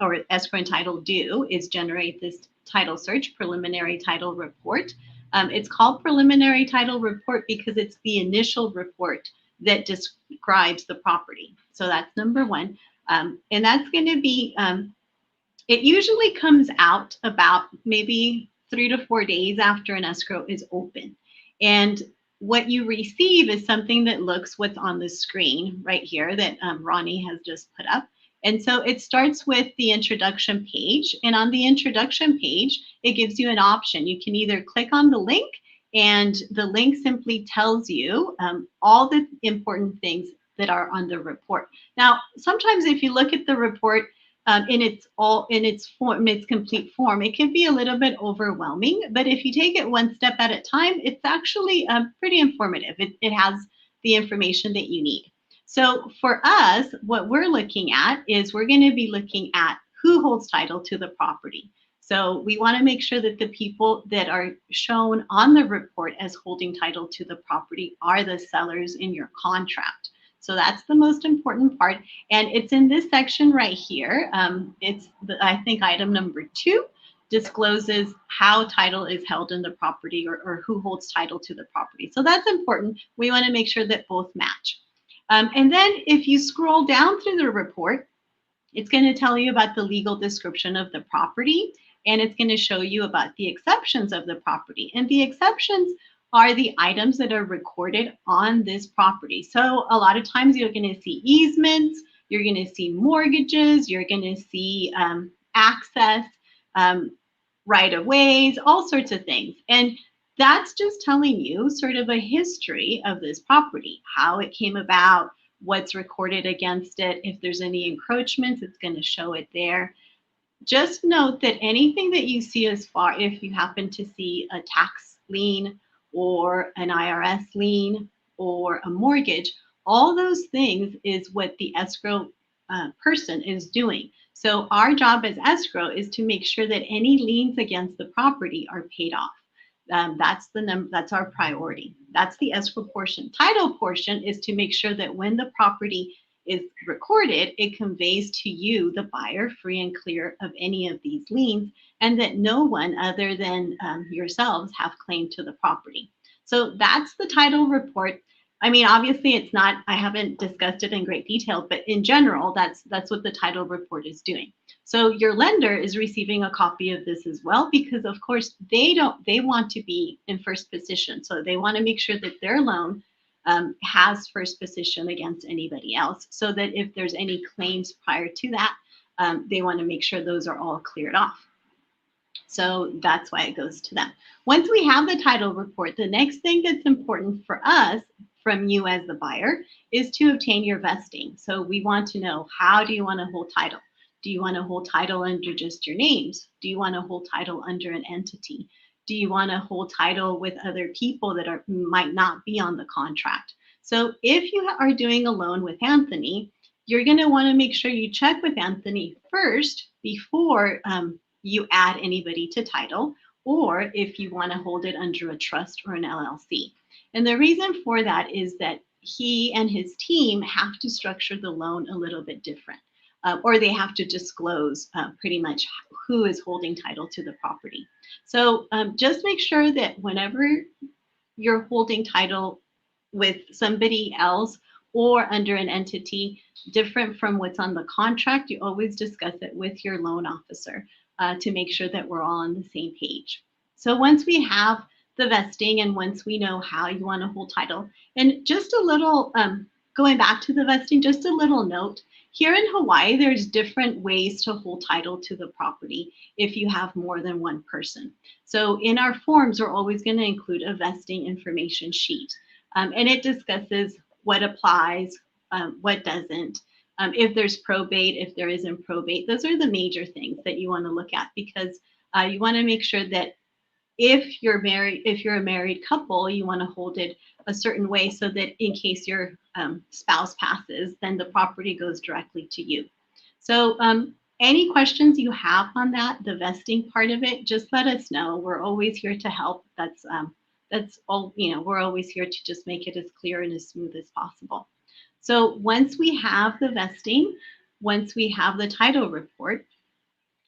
or escrow and title do, is generate this title search, preliminary title report. It's called preliminary title report because it's the initial report that describes the property. So that's number one. And that's going to be, it usually comes out about maybe 3 to 4 days after an escrow is open. And what you receive is something that looks what's on the screen right here that Ronnie has just put up. And so it starts with the introduction page. And on the introduction page, it gives you an option. You can either click on the link, and the link simply tells you all the important things that are on the report. Now, sometimes if you look at the report in its complete form, it can be a little bit overwhelming. But if you take it one step at a time, it's actually pretty informative. It has the information that you need. So for us, what we're looking at is we're going to be looking at who holds title to the property. So we want to make sure that the people that are shown on the report as holding title to the property are the sellers in your contract. So that's the most important part. And it's in this section right here. I think item number 2 discloses how title is held in the property, or who holds title to the property. So that's important. We want to make sure that both match. And then if you scroll down through the report, it's going to tell you about the legal description of the property, and it's going to show you about the exceptions of the property. And the exceptions are the items that are recorded on this property. So a lot of times you're going to see easements, you're going to see mortgages, you're going to see access, right-of-ways, all sorts of things. And that's just telling you sort of a history of this property, how it came about, what's recorded against it. If there's any encroachments, it's going to show it there. Just note that anything that you see, as far if you happen to see a tax lien or an IRS lien or a mortgage, all those things is what the escrow person is doing. So our job as escrow is to make sure that any liens against the property are paid off. That's our priority. That's the escrow portion. Title portion is to make sure that when the property is recorded, it conveys to you, the buyer, free and clear of any of these liens, and that no one other than yourselves have claim to the property. So that's the title report. I mean, obviously it's not, I haven't discussed it in great detail, but in general, that's what the title report is doing. So your lender is receiving a copy of this as well, because of course they want to be in first position. So they want to make sure that their loan has first position against anybody else, so that if there's any claims prior to that, they want to make sure those are all cleared off. So that's why it goes to them. Once we have the title report, the next thing that's important for us from you as the buyer is to obtain your vesting. So we want to know, how do you want to hold title? Do you want to hold title under just your names? Do you want to hold title under an entity? Do you want to hold title with other people that might not be on the contract? So if you are doing a loan with Anthony, you're going to want to make sure you check with Anthony first before you add anybody to title, or if you want to hold it under a trust or an LLC. And the reason for that is that he and his team have to structure the loan a little bit different, or they have to disclose pretty much who is holding title to the property. So just make sure that whenever you're holding title with somebody else or under an entity different from what's on the contract, you always discuss it with your loan officer to make sure that we're all on the same page. So once we have the vesting and once we know how you want to hold title, and just a little, going back to the vesting, just a little note, here in Hawaii, there's different ways to hold title to the property if you have more than one person. So in our forms, we're always going to include a vesting information sheet. And it discusses what applies, what doesn't, if there's probate, if there isn't probate. Those are the major things that you want to look at, because you want to make sure that if you're a married couple, you want to hold it a certain way so that in case your spouse passes, then the property goes directly to you. So any questions you have on that, the vesting part of it, just let us know. We're always here to help. That's all, we're always here to just make it as clear and as smooth as possible. So once we have the vesting, once we have the title report,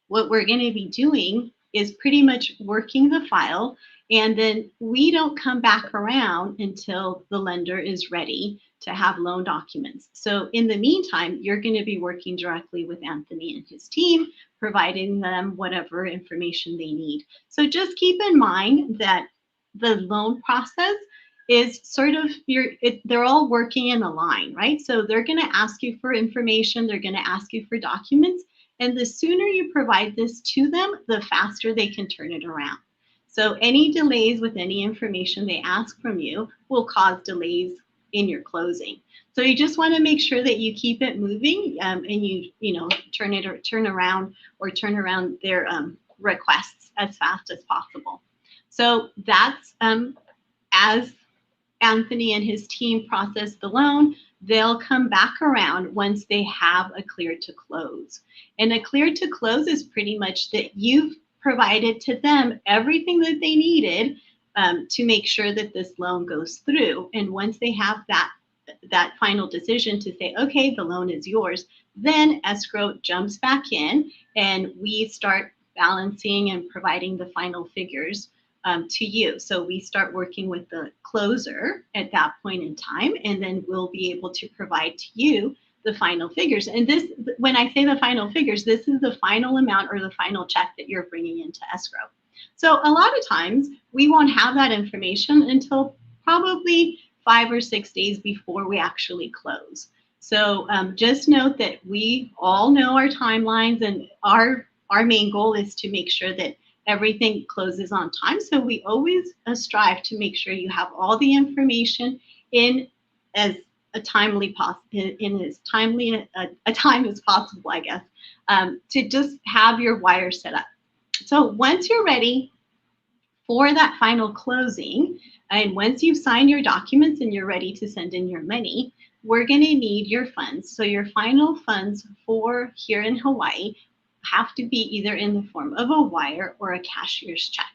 what we're going to be doing is pretty much working the file, and then we don't come back around until the lender is ready to have loan documents. So in the meantime, you're going to be working directly with Anthony and his team, providing them whatever information they need. So just keep in mind that the loan process is sort of they're all working in a line, right? So they're going to ask you for information, they're going to ask you for documents, and the sooner you provide this to them, the faster they can turn it around. So any delays with any information they ask from you will cause delays in your closing. So you just want to make sure that you keep it moving, and you turn around their requests as fast as possible. So that's as Anthony and his team process the loan, they'll come back around once they have a clear to close. And a clear to close is pretty much that you've provided to them everything that they needed to make sure that this loan goes through. And once they have that final decision to say, okay, the loan is yours, then escrow jumps back in and we start balancing and providing the final figures to you. So we start working with the closer at that point in time, and then we'll be able to provide to you the final figures. And this, when I say the final figures, this is the final amount or the final check that you're bringing into escrow. So a lot of times we won't have that information until probably 5 or 6 days before we actually close. So just note that we all know our timelines, and our main goal is to make sure that everything closes on time. So we always strive to make sure you have all the information in as timely as possible, I guess, to just have your wire set up. So once you're ready for that final closing, and once you've signed your documents and you're ready to send in your money, we're going to need your funds. So your final funds for here in Hawaii have to be either in the form of a wire or a cashier's check.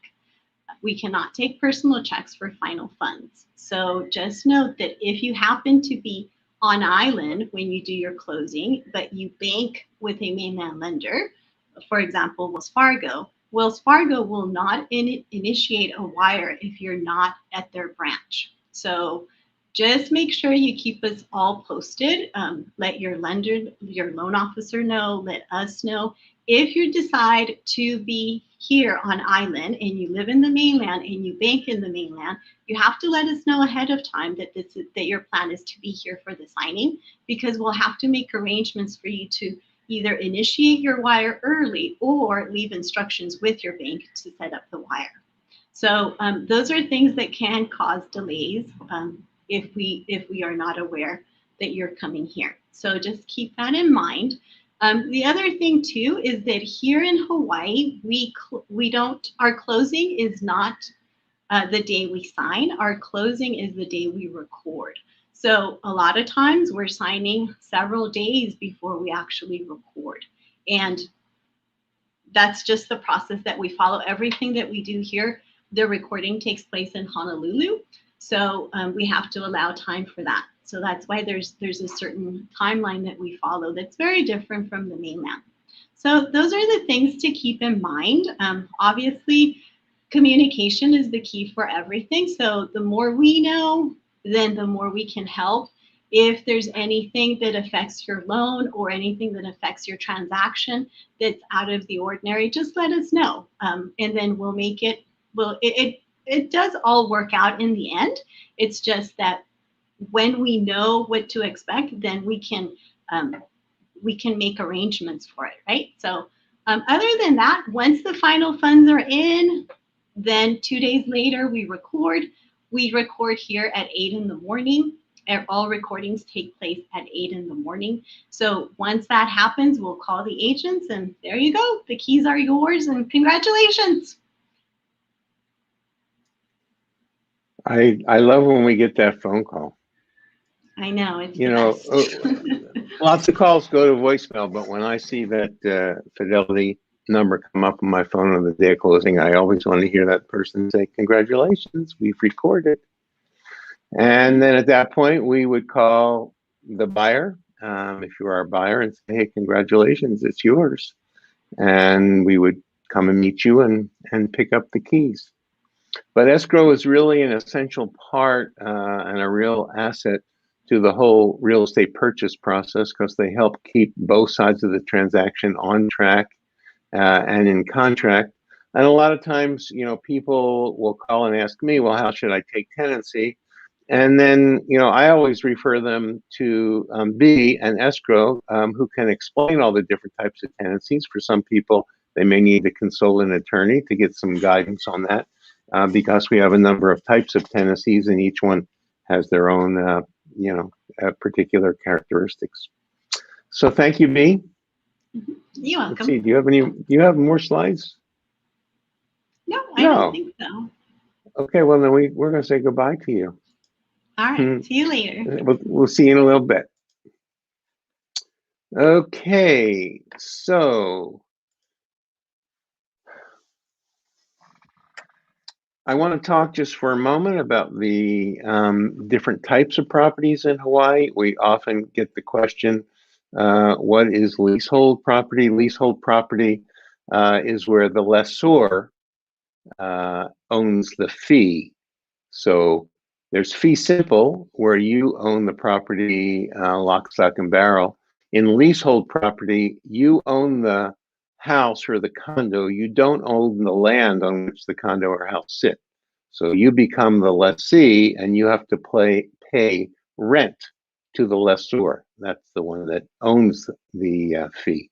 We cannot take personal checks for final funds. So just note that if you happen to be on island when you do your closing, but you bank with a mainland lender, for example, Wells Fargo will not initiate a wire if you're not at their branch. So just make sure you keep us all posted. Let your lender, your loan officer know, let us know. If you decide to be here on island and you live in the mainland and you bank in the mainland, you have to let us know ahead of time that your plan is to be here for the signing, because we'll have to make arrangements for you to either initiate your wire early or leave instructions with your bank to set up the wire. So those are things that can cause delays if we are not aware that you're coming here. So just keep that in mind. The other thing too is that here in Hawaii, our closing is not the day we sign. Our closing is the day we record. So a lot of times we're signing several days before we actually record. And that's just the process that we follow. Everything that we do here, the recording takes place in Honolulu. So we have to allow time for that. So that's why there's a certain timeline that we follow that's very different from the mainland. So those are the things to keep in mind. Obviously, communication is the key for everything. So the more we know, then the more we can help. If there's anything that affects your loan or anything that affects your transaction that's out of the ordinary, just let us know. And then we'll make it, it does all work out in the end. It's just that when we know what to expect, then we can make arrangements for it, right? So other than that, once the final funds are in, then 2 days later we record. We record here at 8 in the morning. All recordings take place at 8 in the morning. So once that happens, we'll call the agents and there you go. The keys are yours and congratulations. I love when we get that phone call. I know, it's You know, lots of calls go to voicemail, but when I see that Fidelity number come up on my phone on the day of closing, I always want to hear that person say, "Congratulations, we've recorded." And then at that point, we would call the buyer, if you are our buyer, and say, "Hey, congratulations, it's yours." And we would come and meet you and pick up the keys. But escrow is really an essential part and a real asset to the whole real estate purchase process because they help keep both sides of the transaction on track and in contract. And a lot of times, you know, people will call and ask me, well, how should I take tenancy? And then, you know, I always refer them to B and escrow, who can explain all the different types of tenancies. For some people, they may need to consult an attorney to get some guidance on that. Because we have a number of types of tenancies and each one has their own, particular characteristics. So thank you, B. You're welcome. Let's see, do you have more slides? No, I don't think so. Okay, well then we're going to say goodbye to you. All right, see you later. We'll see you in a little bit. Okay, so I want to talk just for a moment about the different types of properties in Hawaii. We often get the question, what is leasehold property? Leasehold property is where the lessor owns the fee. So there's fee simple, where you own the property lock, stock, and barrel. In leasehold property, you own the house or the condo. You don't own the land on which the condo or house sit. So you become the lessee and you have to pay rent to the lessor. That's the one that owns the fee.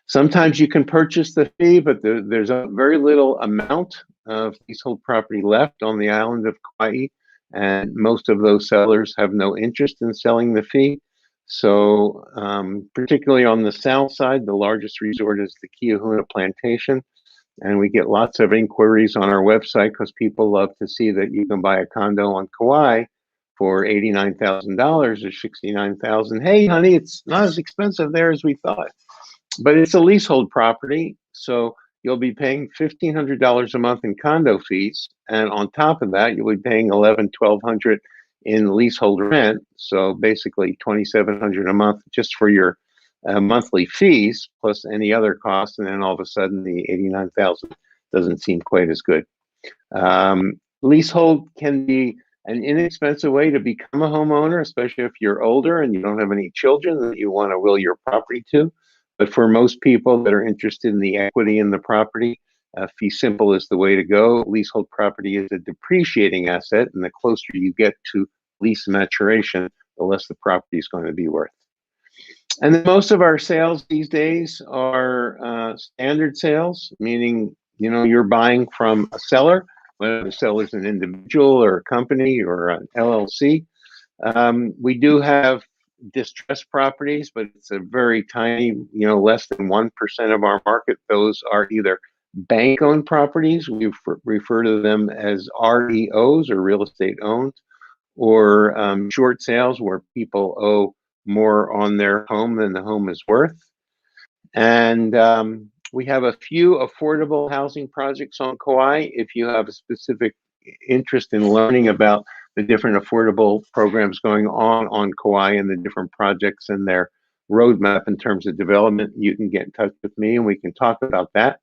Sometimes you can purchase the fee, but there's a very little amount of leasehold property left on the island of Kauai, and most of those sellers have no interest in selling the fee. So particularly on the south side, the largest resort is the Kiahuna Plantation, and we get lots of inquiries on our website because people love to see that you can buy a condo on Kauai for $89,000 or $69,000. Hey, honey, it's not as expensive there as we thought. But it's a leasehold property, so you'll be paying $1,500 a month in condo fees, and on top of that, you'll be paying $1,200 in leasehold rent. So basically, $2,700 a month just for your monthly fees, plus any other costs, and then all of a sudden, the $89,000 doesn't seem quite as good. Leasehold can be an inexpensive way to become a homeowner, especially if you're older and you don't have any children that you want to will your property to. But for most people that are interested in the equity in the property, fee simple is the way to go. Leasehold property is a depreciating asset, and the closer you get to lease maturation, the less the property is going to be worth. And then most of our sales these days are standard sales, meaning, you know, you're buying from a seller, whether the seller's an individual or a company or an LLC. We do have distressed properties, but it's a very tiny, you know, less than 1% of our market. Those are either bank-owned properties, we refer to them as REOs, or real estate owned, or short sales where people owe more on their home than the home is worth. And we have a few affordable housing projects on Kauai. If you have a specific interest in learning about the different affordable programs going on Kauai and the different projects and their roadmap in terms of development, you can get in touch with me and we can talk about that.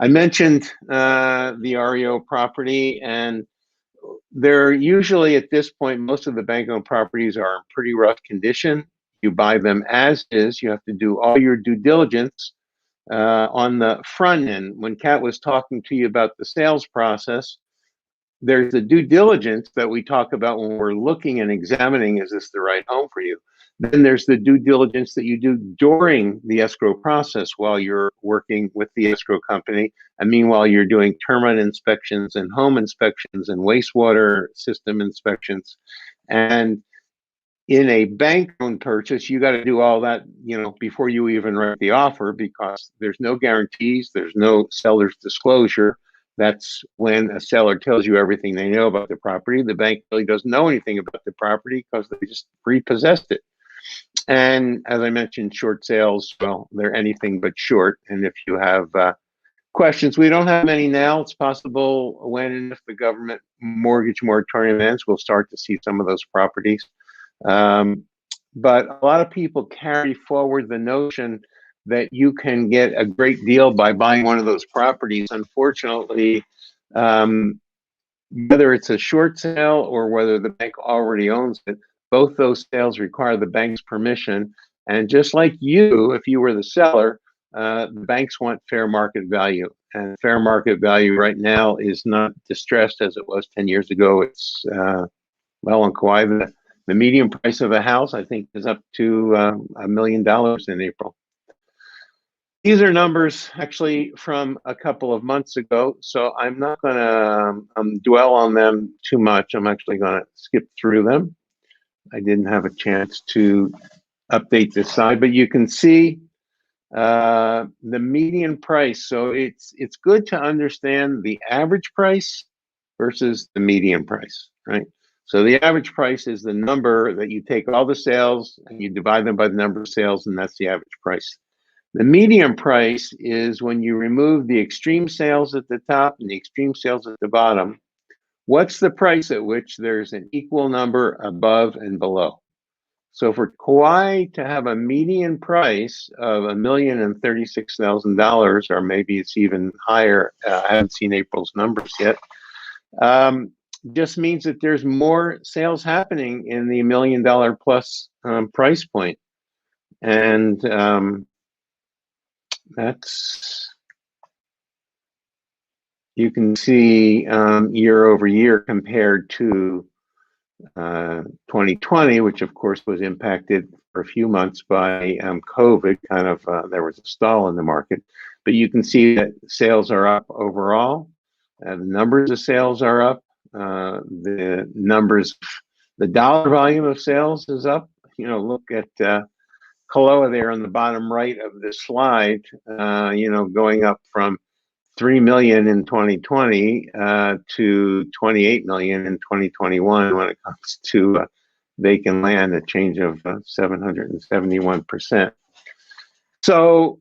I mentioned the REO property, and they're usually, at this point, most of the bank-owned properties are in pretty rough condition. You buy them as is. You have to do all your due diligence on the front end. When Kat was talking to you about the sales process, there's the due diligence that we talk about when we're looking and examining, is this the right home for you? Then there's the due diligence that you do during the escrow process while you're working with the escrow company. And meanwhile, you're doing termite inspections and home inspections and wastewater system inspections. And in a bank-owned purchase, you got to do all that, you know, before you even write the offer, because there's no guarantees, there's no seller's disclosure. That's when a seller tells you everything they know about the property. The bank really doesn't know anything about the property because they just repossessed it. And as I mentioned, short sales, well, they're anything but short. And if you have questions, we don't have many now. It's possible when and if the government mortgage moratorium ends, we'll start to see some of those properties. But a lot of people carry forward the notion that you can get a great deal by buying one of those properties. Unfortunately, whether it's a short sale or whether the bank already owns it, both those sales require the bank's permission. And just like you, if you were the seller, the banks want fair market value. And fair market value right now is not distressed as it was 10 years ago. It's, well, on Kauai, the median price of a house, I think, is up to $1 million in April. These are numbers actually from a couple of months ago, so I'm not going to dwell on them too much. I'm actually going to skip through them. I didn't have a chance to update this side, but you can see the median price. So it's good to understand the average price versus the median price, right? So the average price is the number that you take all the sales and you divide them by the number of sales, and that's the average price. The median price is when you remove the extreme sales at the top and the extreme sales at the bottom. What's the price at which there's an equal number above and below? So for Kauai to have a median price of $1,036,000, or maybe it's even higher, I haven't seen April's numbers yet, just means that there's more sales happening in the $1 million plus price point. And that's, you can see year over year compared to 2020, which of course was impacted for a few months by COVID. Kind of there was a stall in the market, but you can see that sales are up overall. The numbers of sales are up. The numbers, the dollar volume of sales is up. You know, look at Kaloa there on the bottom right of this slide, you know, going up from 3 million in 2020 to 28 million in 2021 when it comes to vacant land, a change of 771%. So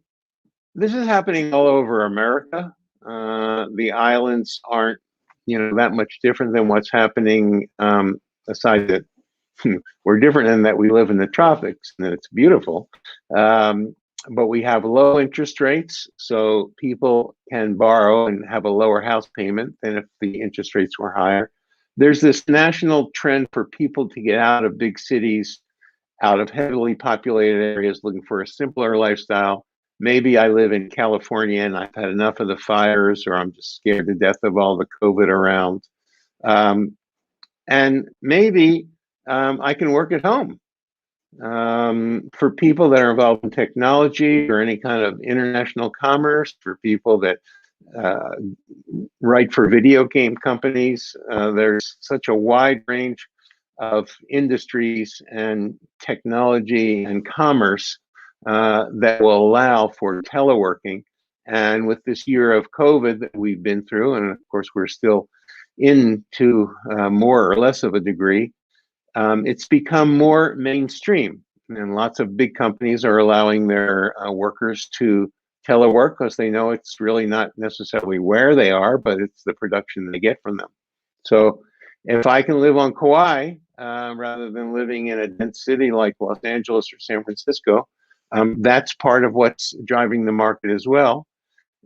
this is happening all over America. The islands aren't, you know, that much different than what's happening, aside that we're different in that we live in the tropics and that it's beautiful. But we have low interest rates, so people can borrow and have a lower house payment than if the interest rates were higher. There's this national trend for people to get out of big cities, out of heavily populated areas, looking for a simpler lifestyle. Maybe I live in California and I've had enough of the fires, or I'm just scared to death of all the COVID around. And maybe I can work at home. for people that are involved in technology or any kind of international commerce, for people that write for video game companies. There's such a wide range of industries and technology and commerce that will allow for teleworking. And with this year of COVID that we've been through, and of course we're still into more or less of a degree, it's become more mainstream. And lots of big companies are allowing their workers to telework because they know it's really not necessarily where they are, but it's the production they get from them. So if I can live on Kauai rather than living in a dense city like Los Angeles or San Francisco, that's part of what's driving the market as well.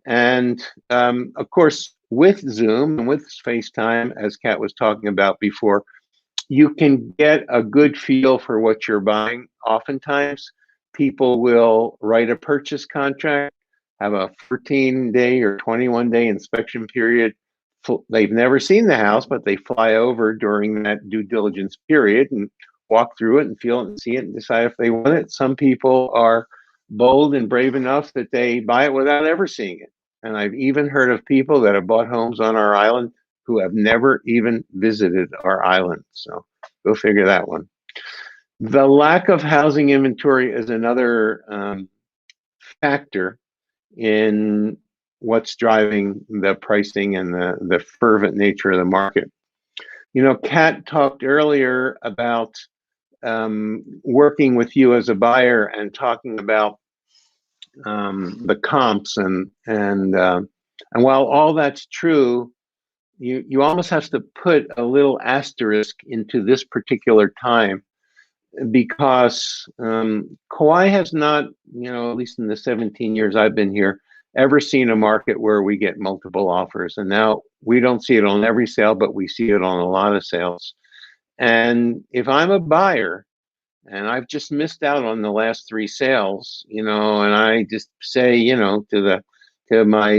And of course, with Zoom and with FaceTime, as Kat was talking about before, you can get a good feel for what you're buying. Oftentimes, people will write a purchase contract, have a 14-day or 21-day inspection period. They've never seen the house, but they fly over during that due diligence period and walk through it and feel it and see it and decide if they want it. Some people are bold and brave enough that they buy it without ever seeing it. And I've even heard of people that have bought homes on our island who have never even visited our island. So go figure that one. The lack of housing inventory is another factor in what's driving the pricing and the fervent nature of the market. You know, Kat talked earlier about working with you as a buyer and talking about the comps and while all that's true, you almost have to put a little asterisk into this particular time because Kauai has not, you know, at least in the 17 years I've been here, ever seen a market where we get multiple offers. And now we don't see it on every sale, but we see it on a lot of sales. And if I'm a buyer and I've just missed out on the last 3 sales, you know, and I just say, you know, to my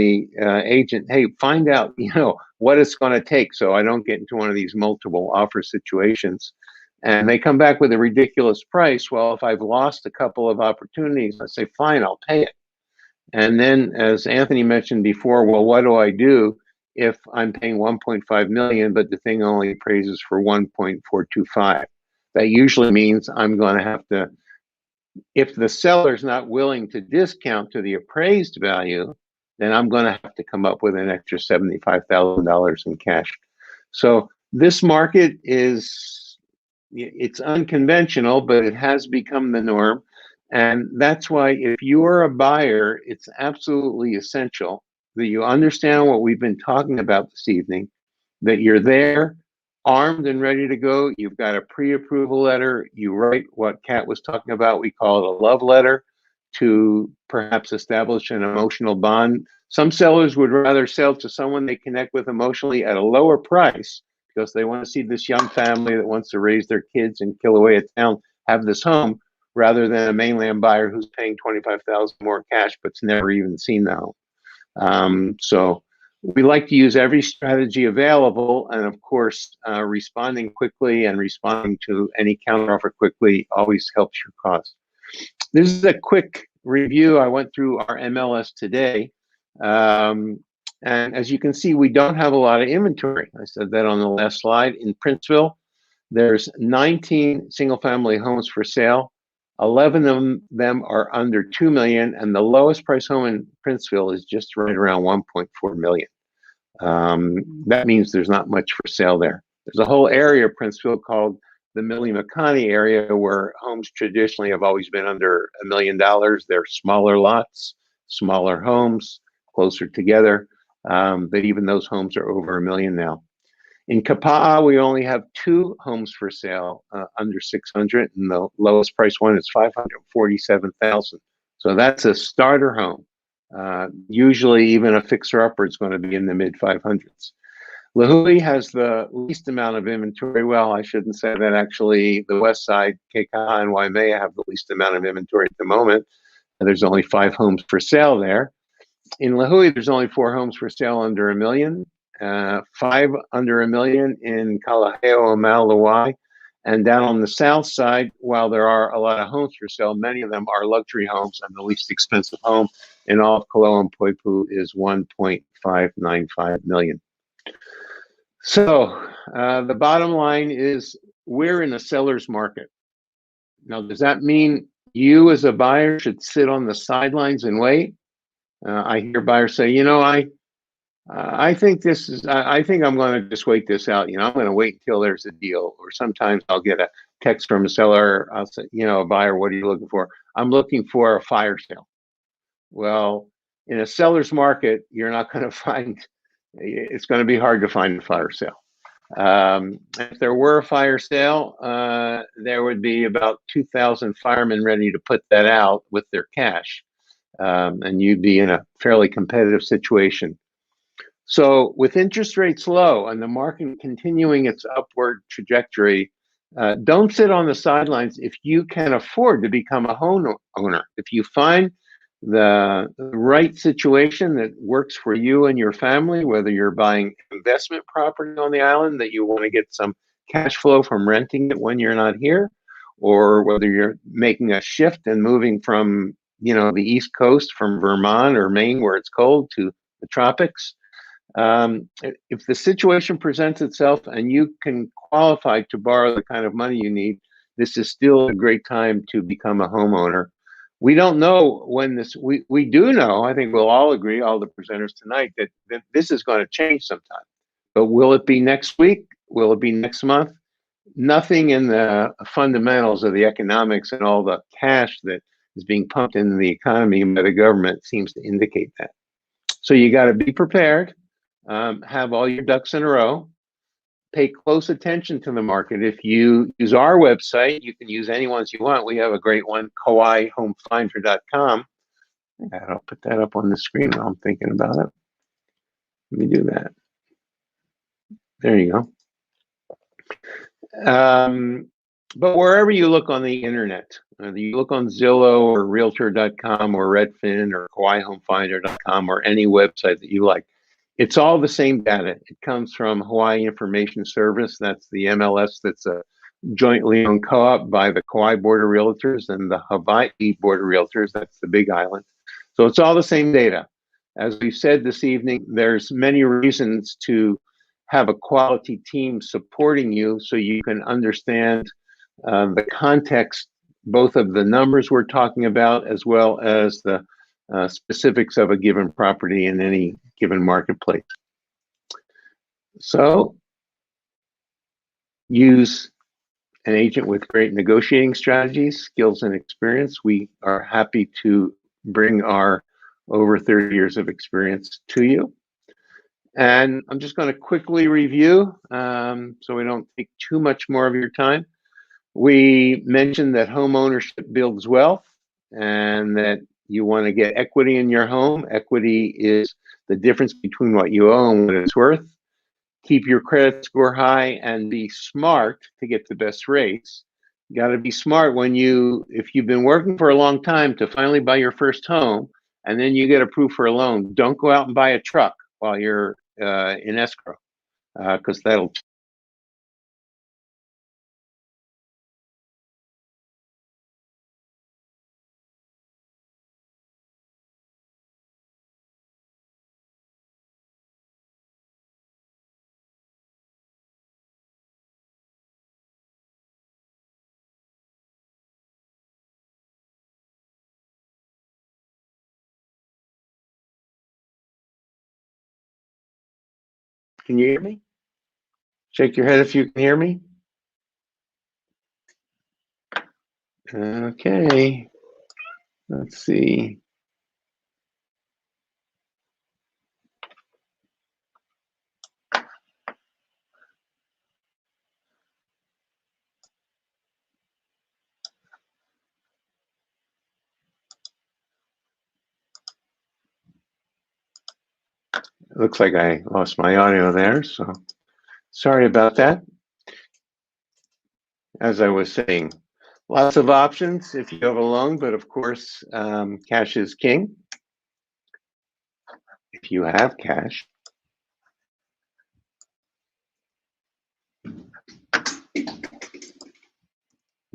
agent, hey, find out, you know, what it's going to take so I don't get into one of these multiple offer situations. And they come back with a ridiculous price. Well, if I've lost a couple of opportunities, I say, fine, I'll pay it. And then, as Anthony mentioned before, well, what do I do if I'm paying 1.5 million, but the thing only appraises for 1.425? That usually means I'm going to have to, if the seller's not willing to discount to the appraised value, then I'm going to have to come up with an extra $75,000 in cash. So this market it's unconventional, but it has become the norm. And that's why if you are a buyer, it's absolutely essential that you understand what we've been talking about this evening, that you're there, armed and ready to go. You've got a pre-approval letter. You write what Kat was talking about. We call it a love letter to perhaps establish an emotional bond. Some sellers would rather sell to someone they connect with emotionally at a lower price because they want to see this young family that wants to raise their kids in Kilauea town have this home, rather than a mainland buyer who's paying $25,000 more cash but's never even seen the home. So we like to use every strategy available, and of course, responding quickly and responding to any counteroffer quickly always helps your cause. This is a quick review. I went through our MLS today. And as you can see, we don't have a lot of inventory. I said that on the last slide. In Princeville, there's 19 single-family homes for sale. 11 of them are under 2 million, and the lowest price home in Princeville is just right around 1.4 million. That means there's not much for sale there. There's a whole area of Princeville called the Millie-Makani area, where homes traditionally have always been under $1 million. They're smaller lots, smaller homes, closer together. But even those homes are over $1 million now. In Kapa'a, we only have 2 homes for sale under 600, and the lowest price one is 547,000. So that's a starter home. Usually, even a fixer-upper is going to be in the mid 500s. Lihue has the least amount of inventory. Well, I shouldn't say that. Actually, the west side, Keikaha and Waimea, have the least amount of inventory at the moment. There's only 5 homes for sale there. In Lihue, there's only 4 homes for sale under $1 million, 5 under $1 million in Kalaheo and Maui, And down on the south side, while there are a lot of homes for sale, many of them are luxury homes, and the least expensive home in all of Koloa and Poipu is $1.595 million. So the bottom line is we're in a seller's market. Now, does that mean you as a buyer should sit on the sidelines and wait? I hear buyers say, you know, I think I think I'm going to just wait this out. You know, I'm going to wait until there's a deal. Or sometimes I'll get a text from a seller. I'll say, you know, a buyer, what are you looking for? I'm looking for a fire sale. Well, in a seller's market, you're not going to find, it's going to be hard to find a fire sale. If there were a fire sale, there would be about 2,000 firemen ready to put that out with their cash. And you'd be in a fairly competitive situation. So with interest rates low and the market continuing its upward trajectory, don't sit on the sidelines if you can afford to become a home owner. If you find the right situation that works for you and your family, whether you're buying investment property on the island that you want to get some cash flow from renting it when you're not here, or whether you're making a shift and moving from, you know, the East Coast, from Vermont or Maine where it's cold to the tropics. If the situation presents itself and you can qualify to borrow the kind of money you need, this is still a great time to become a homeowner. We don't know when this, we do know, I think we'll all agree, all the presenters tonight, that this is going to change sometime. But will it be next week? Will it be next month? Nothing in the fundamentals of the economics and all the cash that is being pumped into the economy by the government seems to indicate that. So you got to be prepared, have all your ducks in a row, pay close attention to the market. If you use our website, you can use any ones you want. We have a great one, KauaiHomeFinder.com. I'll put that up on the screen while I'm thinking about it. Let me do that. There you go. But wherever you look on the internet, whether you look on Zillow or Realtor.com or Redfin or KauaiHomeFinder.com or any website that you like, it's all the same data. It comes from Hawaii Information Service. That's the MLS that's a jointly owned co-op by the Kauai Board of Realtors and the Hawaii Board of Realtors. That's the Big Island. So it's all the same data. As we've said this evening, there's many reasons to have a quality team supporting you so you can understand the context, both of the numbers we're talking about, as well as the specifics of a given property in any given marketplace. So use an agent with great negotiating strategies, skills, and experience. We are happy to bring our over 30 years of experience to you. And I'm just going to quickly review so we don't take too much more of your time. We mentioned that home ownership builds wealth and that you want to get equity in your home. Equity is the difference between what you owe and what it's worth. Keep your credit score high and be smart to get the best rates. You got to be smart if you've been working for a long time to finally buy your first home and then you get approved for a loan. Don't go out and buy a truck while you're in escrow because that'll Can you hear me? Shake your head if you can hear me. Okay. Let's see. It looks like I lost my audio there, so sorry about that. As I was saying, lots of options if you have a loan, but of course, cash is king. If you have cash.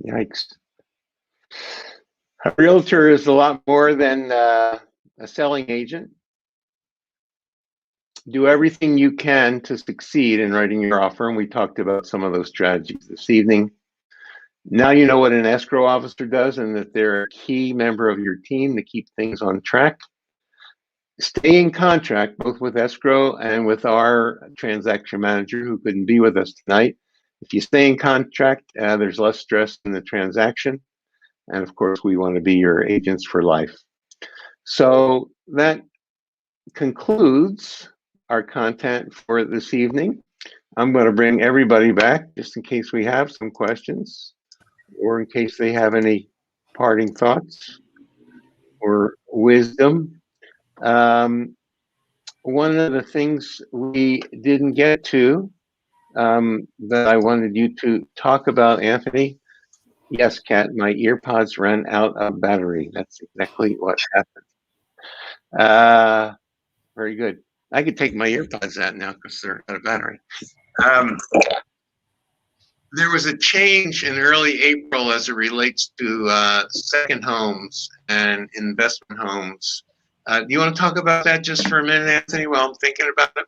Yikes. A realtor is a lot more than a selling agent. Do everything you can to succeed in writing your offer, and we talked about some of those strategies this evening. Now you know what an escrow officer does and that they're a key member of your team to keep things on track. Stay in contract both with escrow and with our transaction manager who couldn't be with us tonight. If you stay in contract, there's less stress in the transaction. And of course, we want to be your agents for life. So that concludes our content for this evening. I'm going to bring everybody back just in case we have some questions or in case they have any parting thoughts or wisdom. One of the things we didn't get to that I wanted you to talk about, Anthony. Yes, Kat, my earpods ran out of battery. That's exactly what happened. Very good. I could take my earpods out now because they're out of battery. There was a change in early April as it relates to second homes and investment homes. Do you want to talk about that just for a minute, Anthony, while I'm thinking about it?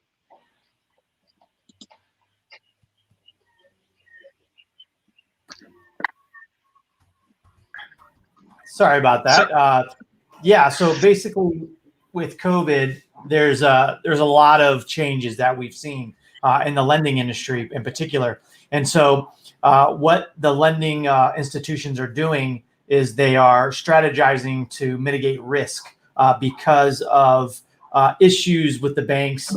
Sorry about that. Yeah, so basically with COVID, there's a lot of changes that we've seen in the lending industry in particular. And so what the lending institutions are doing is they are strategizing to mitigate risk because of issues with the banks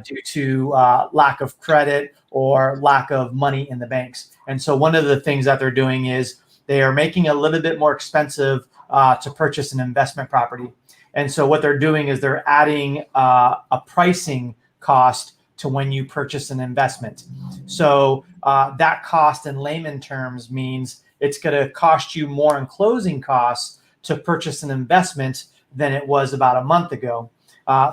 due to lack of credit or lack of money in the banks. And so one of the things that they're doing is they are making it a little bit more expensive to purchase an investment property. And so what they're doing is they're adding a pricing cost to when you purchase an investment. So that cost in layman terms means it's going to cost you more in closing costs to purchase an investment than it was about a month ago.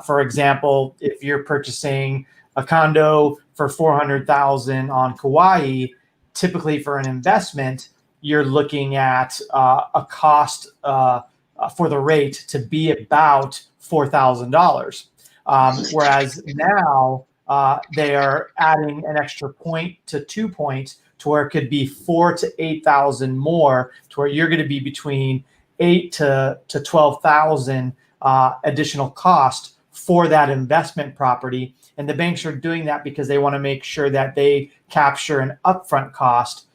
For example, if you're purchasing a condo for $400,000 on Kauai, typically for an investment, you're looking at a cost for the rate to be about $4,000. Whereas now they are adding an extra point to 2 points to where it could be 4,000 to 8,000 more, to where you're going to be between 8,000 to 12,000 additional cost for that investment property. And the banks are doing that because they want to make sure that they capture an upfront cost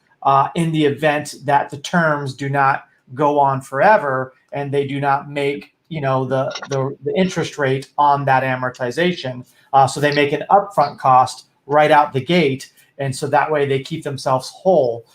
in the event that the terms do not go on forever and they do not make the interest rate on that amortization. So they make an upfront cost right out the gate, and so that way they keep themselves whole.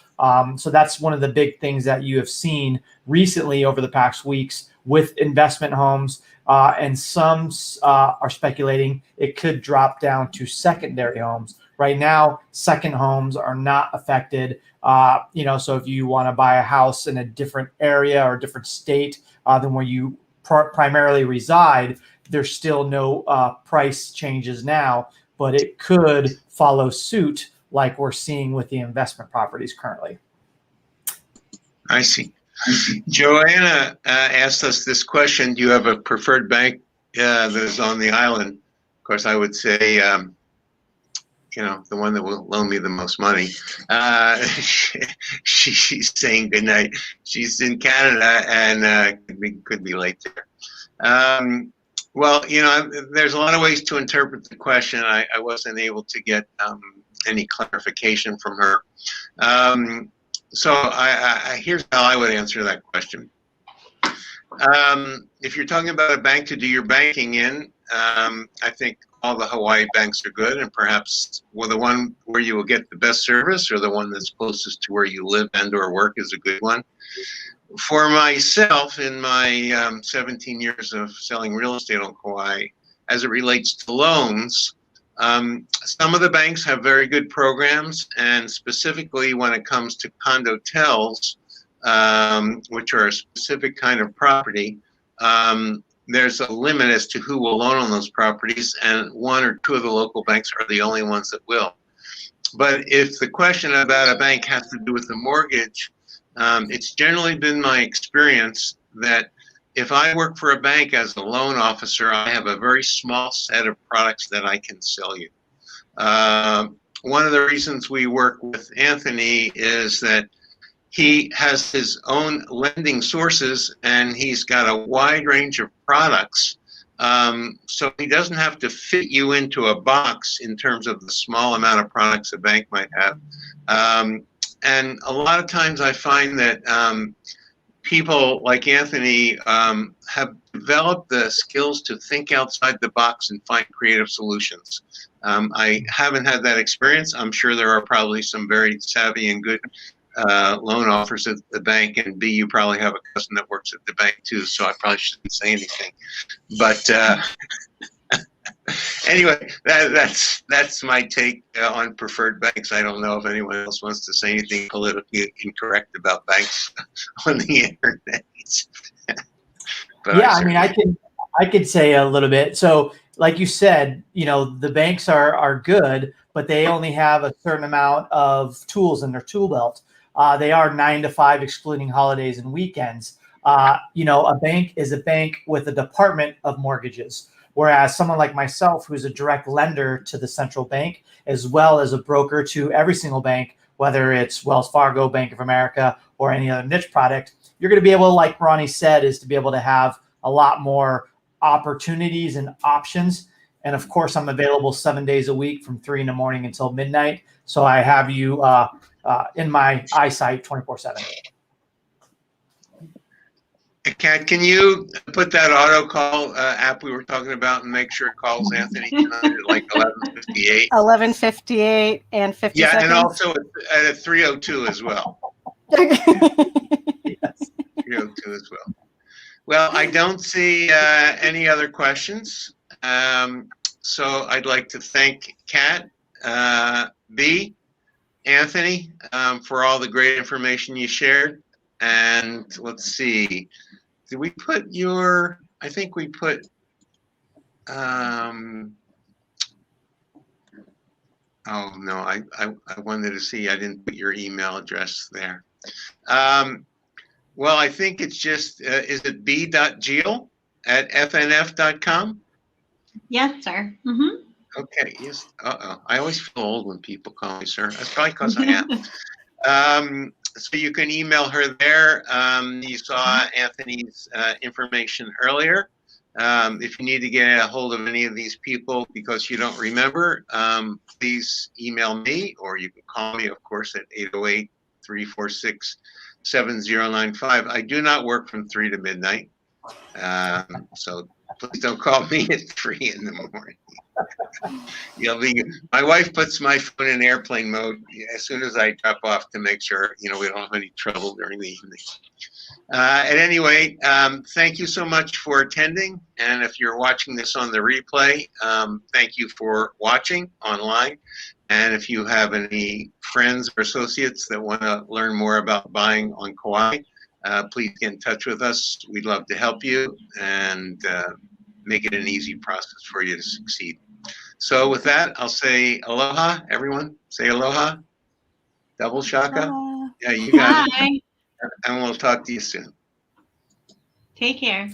So that's one of the big things that you have seen recently over the past weeks with investment homes, and some are speculating it could drop down to secondary homes. Right now, second homes are not affected. So if you want to buy a house in a different area or a different state than where you primarily reside, there's still no price changes now, but it could follow suit like we're seeing with the investment properties currently. I see. Joanna asked us this question: do you have a preferred bank that is on the island? Of course, I would say, the one that will loan me the most money. She's saying good night. She's in Canada and could be late there. Well, there's a lot of ways to interpret the question. I wasn't able to get any clarification from her. So here's how I would answer that question. If you're talking about a bank to do your banking in, I think all the Hawaii banks are good, and perhaps the one where you will get the best service or the one that's closest to where you live and or work is a good one. For myself, in my 17 years of selling real estate on Kauai, as it relates to loans, some of the banks have very good programs, and specifically when it comes to condotels, which are a specific kind of property, there's a limit as to who will loan on those properties, and one or two of the local banks are the only ones that will. But if the question about a bank has to do with the mortgage, It's generally been my experience that if I work for a bank as a loan officer, I have a very small set of products that I can sell you. One of the reasons we work with Anthony is that he has his own lending sources and he's got a wide range of products. So he doesn't have to fit you into a box in terms of the small amount of products a bank might have. And a lot of times I find that people like Anthony have developed the skills to think outside the box and find creative solutions. I haven't had that experience. I'm sure there are probably some very savvy and good loan offers at the bank, and B, you probably have a cousin that works at the bank too, so I probably shouldn't say anything. But anyway, that's my take on preferred banks. I don't know if anyone else wants to say anything politically incorrect about banks on the internet. But Yeah, I mean, I could say a little bit. So, like you said, you know, the banks are good, but they only have a certain amount of tools in their tool belt. They are 9 to 5, excluding holidays and weekends. You know, a bank is a bank with a department of mortgages, whereas someone like myself, who's a direct lender to the central bank, as well as a broker to every single bank, whether it's Wells Fargo, Bank of America, or any other niche product, you're going to be able, like Ronnie said, is to be able to have a lot more opportunities and options. And of course, I'm available 7 days a week from 3 in the morning until midnight. So I have you in my eyesight 24/7. Kat, can you put that auto call app we were talking about and make sure it calls Anthony tonight at like 11:58? 11:58 and 50 Yeah, seconds. and also at 3:02 as well. Yes. 3:02 as well. Well, I don't see any other questions. So I'd like to thank Kat, B, Anthony, for all the great information you shared. And let's see, did we put your, I think we put, oh no, I wanted to see, I didn't put your email address there. Well, I think it's just, is it b.giel@fnf.com? Yes, sir. Mm-hmm. Okay, yes. I always feel old when people call me sir. That's probably because I am. So you can email her there. You saw Anthony's information earlier. If you need to get a hold of any of these people because you don't remember, please email me, or you can call me, of course, at 808-346-7095. I do not work from 3 to midnight. So please don't call me at 3 in the morning. My wife puts my phone in airplane mode as soon as I drop off to make sure, we don't have any trouble during the evening. At any rate, thank you so much for attending. And if you're watching this on the replay, thank you for watching online. And if you have any friends or associates that want to learn more about buying on Kauai, please get in touch with us. We'd love to help you and make it an easy process for you to succeed. So with that, I'll say aloha, everyone. Say aloha. Double shaka. Yeah, you got it. Bye. And we'll talk to you soon. Take care.